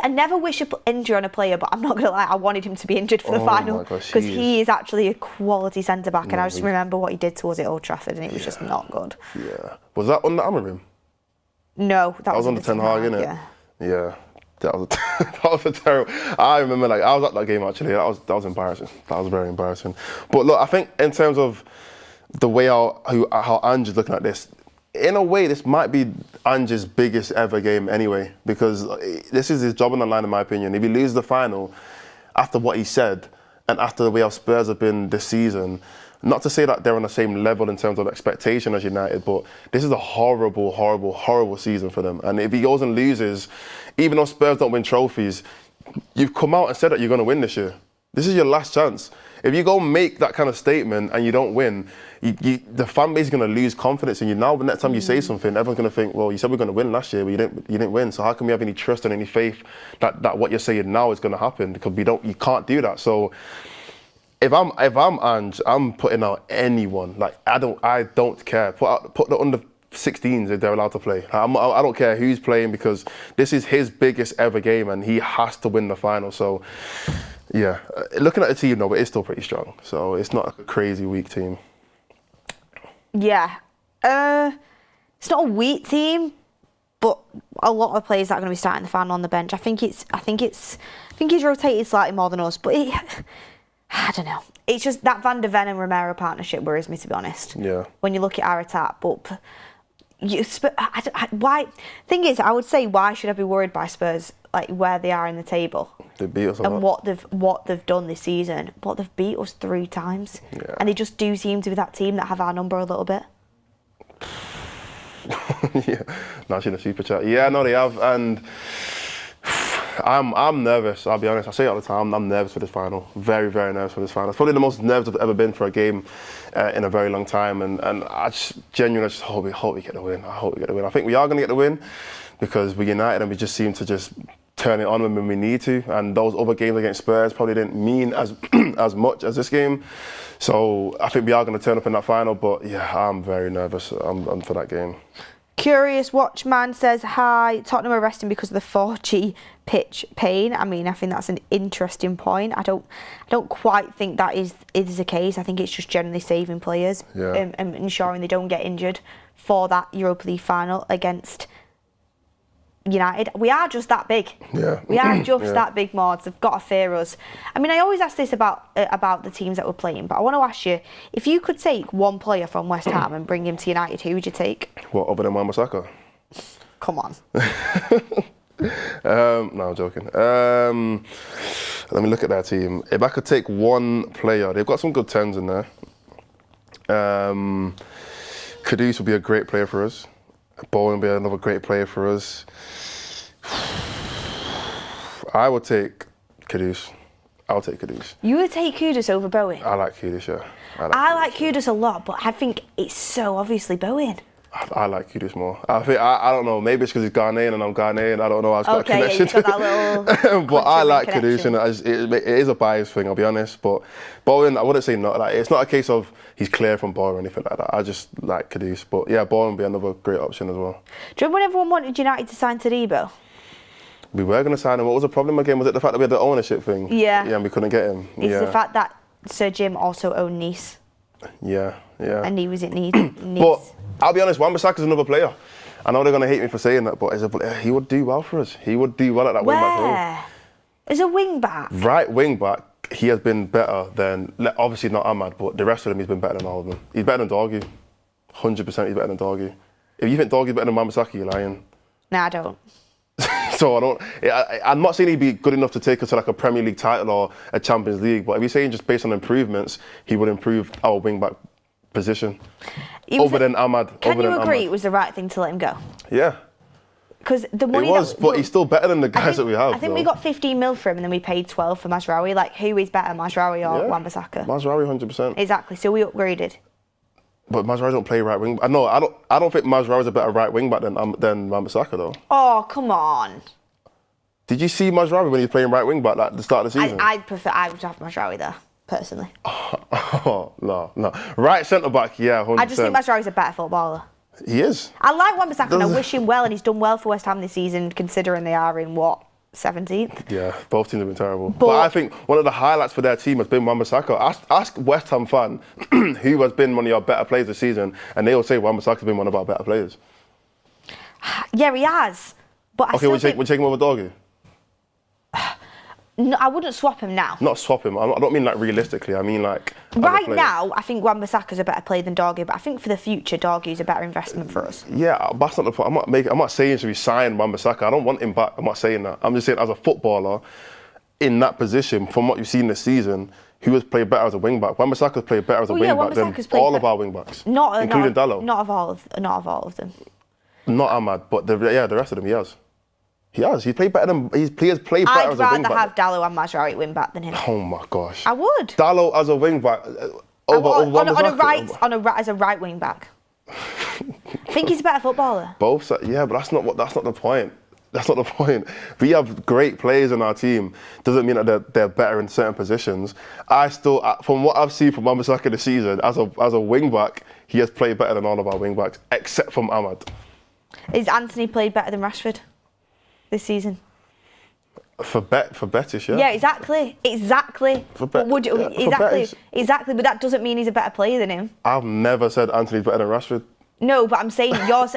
never wish an injury on a player, but I'm not going to lie, I wanted him to be injured for the final. Because he is actually a quality centre-back, and I just remember what he did towards it Old Trafford, and it was just not good. Yeah. Was that under Amorim? No, that was under Ten Hag, innit? Yeah. That was a terrible. I remember, like, I was at that game actually. That was embarrassing. That was very embarrassing. But look, I think in terms of the way how Ange's looking at this, in a way, this might be Ange's biggest ever game anyway, because this is his job on the line, in my opinion. If he loses the final, after what he said, and after the way our Spurs have been this season, not to say that they're on the same level in terms of expectation as United, but this is a horrible, horrible, horrible season for them. And if he goes and loses, even though Spurs don't win trophies, you've come out and said that you're going to win this year. This is your last chance. If you go make that kind of statement and you don't win, the fan base is going to lose confidence in you. Now, the next time you say something, everyone's going to think, well, you said we're going to win last year, but you didn't win. So how can we have any trust and any faith that what you're saying now is going to happen? Because you can't do that. So if I'm Ange, I'm putting out anyone. Like, I don't care. Put the under 16s if they're allowed to play. I don't care who's playing, because this is his biggest ever game and he has to win the final. So yeah, looking at the team though, but it's still pretty strong. So it's not a crazy weak team. Yeah, it's not a weak team, but a lot of the players that are going to be starting the final on the bench. I think he's rotated slightly more than us, but I don't know. It's just that Van der Ven and Romero partnership worries me, to be honest. Yeah. When you look at our attack, but why? Thing is, I would say, why should I be worried by Spurs, like where they are in the table? They beat us a lot. And what they've done this season. But they've beat us 3 times, and they just do seem to be that team that have our number a little bit. Yeah, not in the super chat. Yeah, no, they have, and I'm nervous. I'll be honest. I say it all the time. I'm nervous for this final. Very, very nervous for this final. It's probably the most nervous I've ever been for a game in a very long time. And I just genuinely hope we get the win. I hope we get the win. I think we are going to get the win because we're United and we just seem to just turn it on when we need to. And those other games against Spurs probably didn't mean as much as this game. So I think we are going to turn up in that final. But yeah, I'm very nervous. I'm for that game. Curious Watchman says, hi, Tottenham are resting because of the 4G pitch pain. I mean, I think that's an interesting point. I don't quite think that is the case. I think it's just generally saving players and ensuring they don't get injured for that Europa League final against United. We are just that big. Yeah. We are just that big, Mordzs. They've got to fear us. I mean, I always ask this about the teams that we're playing, but I want to ask you, if you could take one player from West Ham and bring him to United, who would you take? What, other than Wan-Bissaka? Come on. No, I'm joking. Let me look at that team. If I could take one player, they've got some good 10s in there. Kudus would be a great player for us. Bowen would be another great player for us. I would take Kudus. I'll take Kudus. You would take Kudus over Bowen? I like Kudus, yeah. I like Kudus a lot, but I think it's so obviously Bowen. I like Kudus more. I don't know, maybe it's because he's Ghanaian and I'm Ghanaian. I don't know. I've got a connection. Yeah, you've got that little but I like connection. Kudus, and it is a bias thing, I'll be honest. But Bowen, I wouldn't say not. Like, it's not a case of he's clear from Bowen or anything like that. I just like Kudus. But yeah, Bowen would be another great option as well. Do you remember when everyone wanted United to sign Todibo? We were going to sign him. What was the problem again? Was it the fact that we had the ownership thing? Yeah. Yeah, and we couldn't get him. It's the fact that Sir Jim also owned Nice. Yeah. And he was at Nice. But I'll be honest, Wan-Bissaka's another player. I know they're going to hate me for saying that, but he would do well for us. He would do well at that wing back role. Where? As a wing back? Right wing back. he has been better than, obviously not Ahmad, but the rest of them, he's been better than all of them. He's better than Dorgu. 100% he's better than Dorgu. If you think Dorgu's better than Wan-Bissaka, you're lying. Nah, I don't. So I'm not saying he'd be good enough to take us to like a Premier League title or a Champions League, but if you're saying just based on improvements, he would improve our wing-back position over than Ahmad. Can you agree it was the right thing to let him go? Yeah. Because the money it was, but he's still better than the guys that we have. I think we got 15 mil for him, and then we paid 12 for Mazraoui. Like, who is better, Mazraoui or Wan-Bissaka? Mazraoui, 100%. Exactly. So we upgraded. But Mazraoui don't play right wing. No, I don't think Mazraoui is a better right wing back than Wan-Bissaka though. Oh, come on. Did you see Mazraoui when he was playing right wing back at the start of the season? I would have Mazraoui there, personally. Oh, no. Right centre back, yeah, 100%. I just think Mazraoui's a better footballer. He is. I like Wan-Bissaka and I wish him well, and he's done well for West Ham this season, considering they are in, 17th? Yeah, both teams have been terrible. But I think one of the highlights for their team has been Wan-Bissaka. Ask West Ham fan who has been one of your better players this season, and they will say Wan-Bissaka's been one of our better players. Yeah, he has. But would you take him over Dorgu? No, I wouldn't swap him now. Not swap him. I don't mean like realistically. I mean like right now. I think Wan-Bissaka's a better player than Dorgu, but I think for the future, Dorgu's a better investment for us. Yeah, that's not the point. I'm not saying should we sign Wan-Bissaka. I don't want him back. I'm not saying that. I'm just saying as a footballer in that position, from what you've seen this season, who has played better as a wing back? Wan-Bissaka's played better as a wing back than all of our wing backs, including Dalot. Not of all of them. Not Ahmad, but the rest of them he has. He has. He's played better than. He has played better as a wing back. I'd rather have Dalot and Mazraoui at wing back than him. Oh my gosh. I would. Dalot as a wing back as a right wing back. I think he's a better footballer. Both. Yeah, but that's not the point. That's not the point. We have great players in our team. Doesn't mean that they're better in certain positions. I still, from what I've seen from Wan-Bissaka this season, as a wing back, he has played better than all of our wing backs, except from Ahmad. Is Anthony played better than Rashford this season? For Betis, yeah. Yeah, exactly. Exactly, but that doesn't mean he's a better player than him. I've never said Anthony's better than Rashford. No, but I'm saying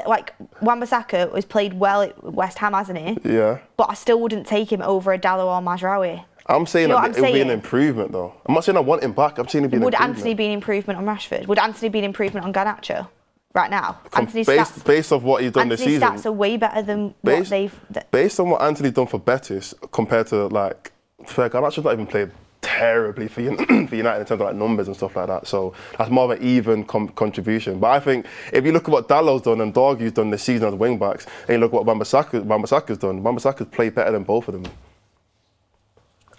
like Wan-Bissaka has played well at West Ham, hasn't he? Yeah. But I still wouldn't take him over a Dalot or Mazraoui. I'm saying it would be an improvement, though. I'm not saying I want him back. I'm saying it'd be an improvement. Would Anthony be an improvement on Rashford? Would Anthony be an improvement on Garnacho? Right now, based off what he's done this season, Anthony's stats are way better than what they've. Based on what Anthony's done for Betis compared to like, Garnacho's not even played terribly for United in terms of like numbers and stuff like that. So that's more of an even contribution. But I think if you look at what Dalot's done and Dorgu's done this season as wing backs, and you look at what Wan-Bissaka's done, Wan-Bissaka's played better than both of them.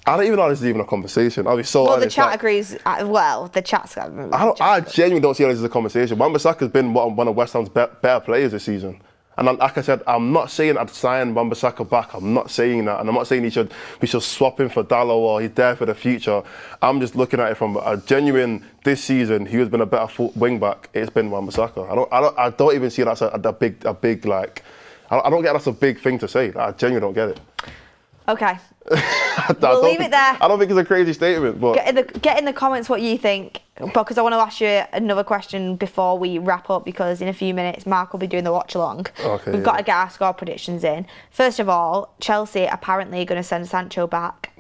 I don't even know this is even a conversation. I'll be so honest. The chat agrees. The chat's. I genuinely don't see how this is a conversation. Wan-Bissaka's been one of West Ham's better players this season. And like I said, I'm not saying I'd sign Wan-Bissaka back. I'm not saying that. And I'm not saying we should swap him for Dalot or he's there for the future. I'm just looking at it from a genuine, this season, who has been a better wing back, it's been Wan-Bissaka. I don't even see that's a big like, I don't get that's a big thing to say. I genuinely don't get it. Okay. We'll leave it there. I don't think it's a crazy statement, but get in the comments what you think, because I want to ask you another question before we wrap up, because in a few minutes Mark will be doing the watch along. Okay, We've got to get our score predictions in. First of all, Chelsea apparently are going to send Sancho back,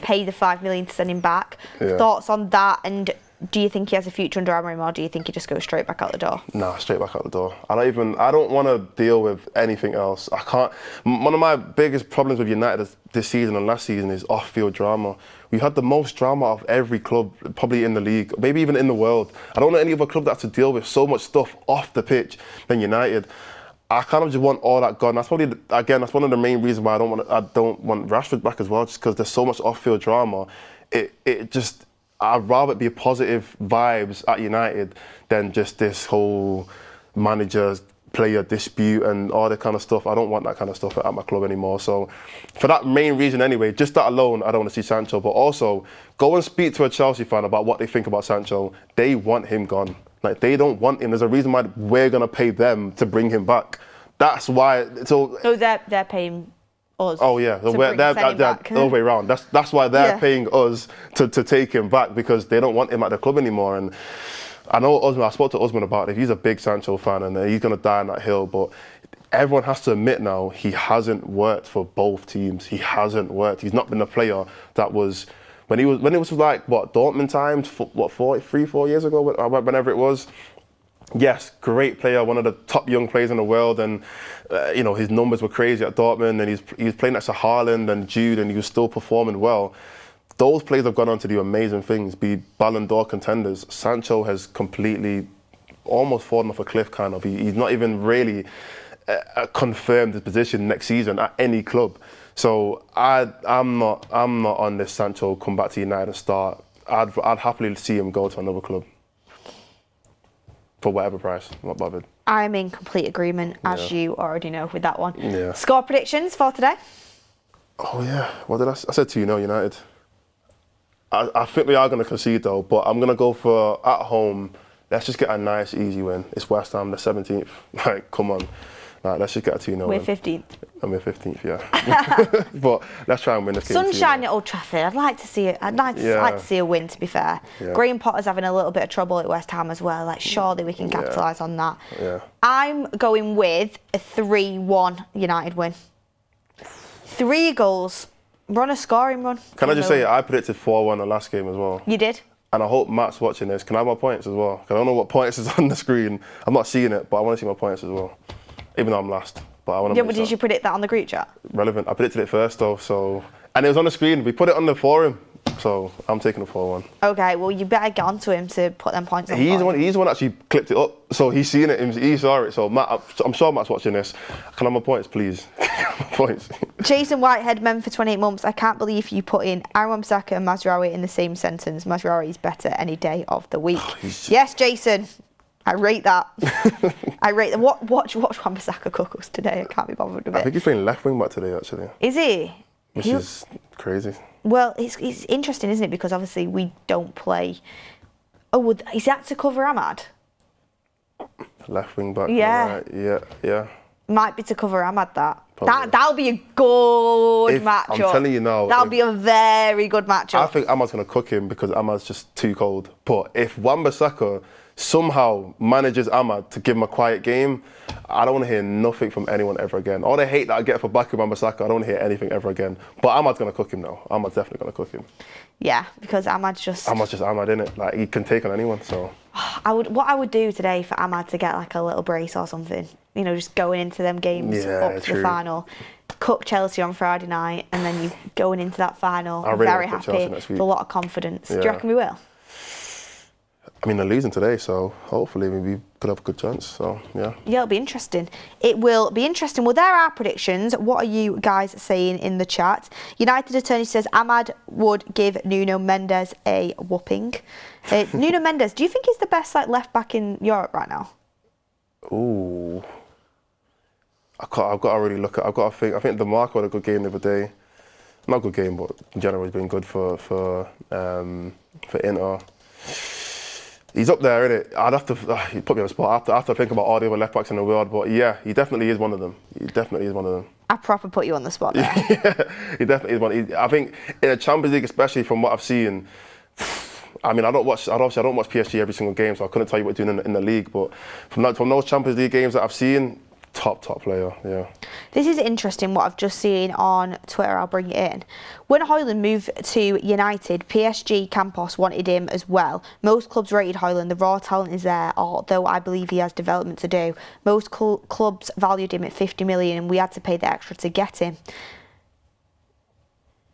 pay the 5 million to send him back. Yeah. Thoughts on that, and do you think he has a future under Amorim, or do you think he just goes straight back out the door? Nah, straight back out the door. I don't want to deal with anything else. I can't. One of my biggest problems with United this season and last season is off-field drama. We've had the most drama of every club, probably in the league, maybe even in the world. I don't know any other club that has to deal with so much stuff off the pitch than United. I kind of just want all that gone. That's probably, again, that's one of the main reasons why I don't want Rashford back as well, just because there's so much off-field drama. I'd rather it be positive vibes at United than just this whole manager-player dispute and all that kind of stuff. I don't want that kind of stuff at my club anymore. So for that main reason anyway, just that alone, I don't want to see Sancho. But also, go and speak to a Chelsea fan about what they think about Sancho. They want him gone. Like, they don't want him. There's a reason why we're going to pay them to bring him back. That's why. So they're paying us. Oh yeah, they're the other way around. That's why they're paying us to take him back, because they don't want him at the club anymore. And I know Usman, I spoke to Usman about it. He's a big Sancho fan and he's going to die on that hill. But everyone has to admit now, he hasn't worked for both teams. He hasn't worked. He's not been a player that was, when it was like what Dortmund times, what 4 years ago, whenever it was. Yes, great player, one of the top young players in the world, and you know, his numbers were crazy at Dortmund, and he was playing next to Hojlund and Jude, and he was still performing well. Those players have gone on to do amazing things, be Ballon d'Or contenders. Sancho has completely almost fallen off a cliff, kind of. He's not even really confirmed his position next season at any club. So I'm not on this Sancho come back to United and start. I'd happily see him go to another club for whatever price. I'm not bothered. I'm in complete agreement, as you already know, with that one. Yeah. Score predictions for today? Oh yeah, what did I said 2-0 United. I think we are going to concede though, but I'm going to go for at home. Let's just get a nice, easy win. It's West Ham, the 17th. Like, come on. Like, let's just get a 2-0 We're win. 15th. And we're 15th, yeah. But let's try and win this game. Sunshine at Old Trafford. I'd like to see it. I'd like to see a win, to be fair. Yeah. Graham Potter's having a little bit of trouble at West Ham as well. Like, surely we can capitalise on that. Yeah. I'm going with a 3-1 United win. 3 goals. Run a scoring run. Can I just say, I predicted 4-1 the last game as well. You did? And I hope Matt's watching this. Can I have my points as well? Because I don't know what points is on the screen. I'm not seeing it, but I want to see my points as well. Even though I'm last. But I want to. Yeah, but did you predict that on the group chat? Relevant. I predicted it first though, so. And it was on the screen. We put it on the forum. So I'm taking a 4-1. Okay, well you better get onto him to put them points on. He's the one that actually clipped it up. So he's seen it, he saw it. So Matt, I'm sure Matt's watching this. Can I have my points, please? Points. Jason Whitehead, men for 28 months. I can't believe you put in Wan-Bissaka and Mazraoui in the same sentence. Mazraoui is better any day of the week. Yes, Jason. I rate that. I rate that. Watch Wan-Bissaka cook us today. I can't be bothered with it. I think he's playing left wing back today, actually. Is he? Which is crazy. Well, it's interesting, isn't it? Because obviously we don't play. Oh, is that to cover Ahmad? Left wing back. Yeah. Right. Yeah. Might be to cover Ahmad. That'll be a good matchup. I'm telling you now. That'll be a very good matchup. I think Ahmad's going to cook him because Ahmad's just too cold. But if Wan-Bissaka somehow manages Ahmad to give him a quiet game, I don't want to hear nothing from anyone ever again. All the hate that I get for backing Wan-Bissaka, I don't want to hear anything ever again. But Ahmad's going to cook him now. Ahmad's definitely going to cook him. Yeah, because Ahmad's just Ahmad, innit? Like, he can take on anyone, so. What I would do today for Ahmad to get like a little brace or something, you know, just going into them games up to the final. Cook Chelsea on Friday night, and then you going into that final. I'm really very happy, with a lot of confidence. Yeah. Do you reckon we will? I mean, they're losing today, so hopefully we could have a good chance. So, yeah. Yeah, it'll be interesting. It will be interesting. Well, there are our predictions. What are you guys saying in the chat? United Attorney says Ahmad would give Nuno Mendes a whooping. Nuno Mendes, do you think he's the best left back in Europe right now? Ooh. I've got to really look at. I've got to think. I think DeMarco had a good game the other day. Not a good game, but in general, he's been good for Inter. He's up there, innit? I'd have to. You put me on the spot. I have to think about all the other left backs in the world, but yeah, he definitely is one of them. I proper put you on the spot there. Yeah, he definitely is one. I think in the Champions League, especially from what I've seen. I mean, I don't watch PSG every single game, so I couldn't tell you what he's doing in the league. But from those Champions League games that I've seen, top player, yeah. This is interesting what I've just seen on Twitter, I'll bring it in. When Hojlund moved to United, PSG Campos wanted him as well. Most clubs rated Hojlund, the raw talent is there, although I believe he has development to do. Most clubs valued him at 50 million and we had to pay the extra to get him.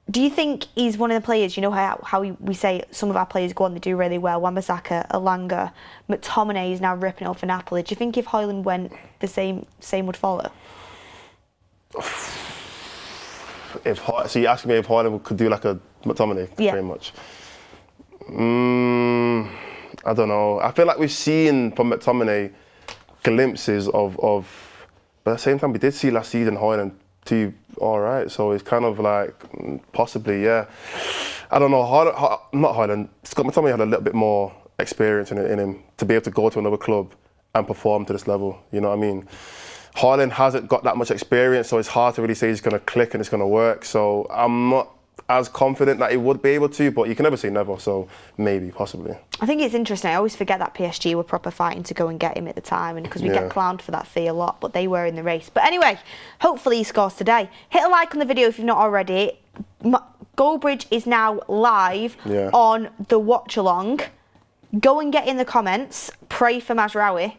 Do you think he's one of the players, you know how we say some of our players go on, they do really well, Wan-Bissaka, Elanga, McTominay is now ripping it up for Napoli. Do you think if Hojlund went, the same would follow? So you're asking me if Hojlund could do like a McTominay, pretty much? I don't know. I feel like we've seen from McTominay glimpses of, but at the same time we did see last season Hojlund do all right, so it's kind of like possibly, yeah. I don't know. Not Hojlund. Scott McTominay had a little bit more experience in him to be able to go to another club and perform to this level. You know what I mean? Hojlund hasn't got that much experience, so it's hard to really say he's going to click and it's going to work. So I'm not as confident that he would be able to, but you can never say never. So maybe, possibly. I think it's interesting. I always forget that PSG were proper fighting to go and get him at the time, and because we get clowned for that fee a lot, but they were in the race. But anyway, hopefully he scores today. Hit a like on the video if you've not already. Goalbridge is now live on the watch along. Go and get in the comments. Pray for Mazraoui.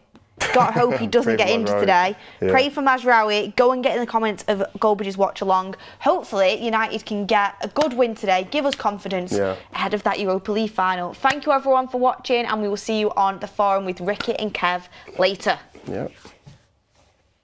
God, hope he doesn't get injured today. Yeah. Pray for Mazraoui. Go and get in the comments of Goalbridge's watch along. Hopefully, United can get a good win today. Give us confidence ahead of that Europa League final. Thank you everyone for watching, and we will see you on the forum with Ricky and Kev later. Yeah.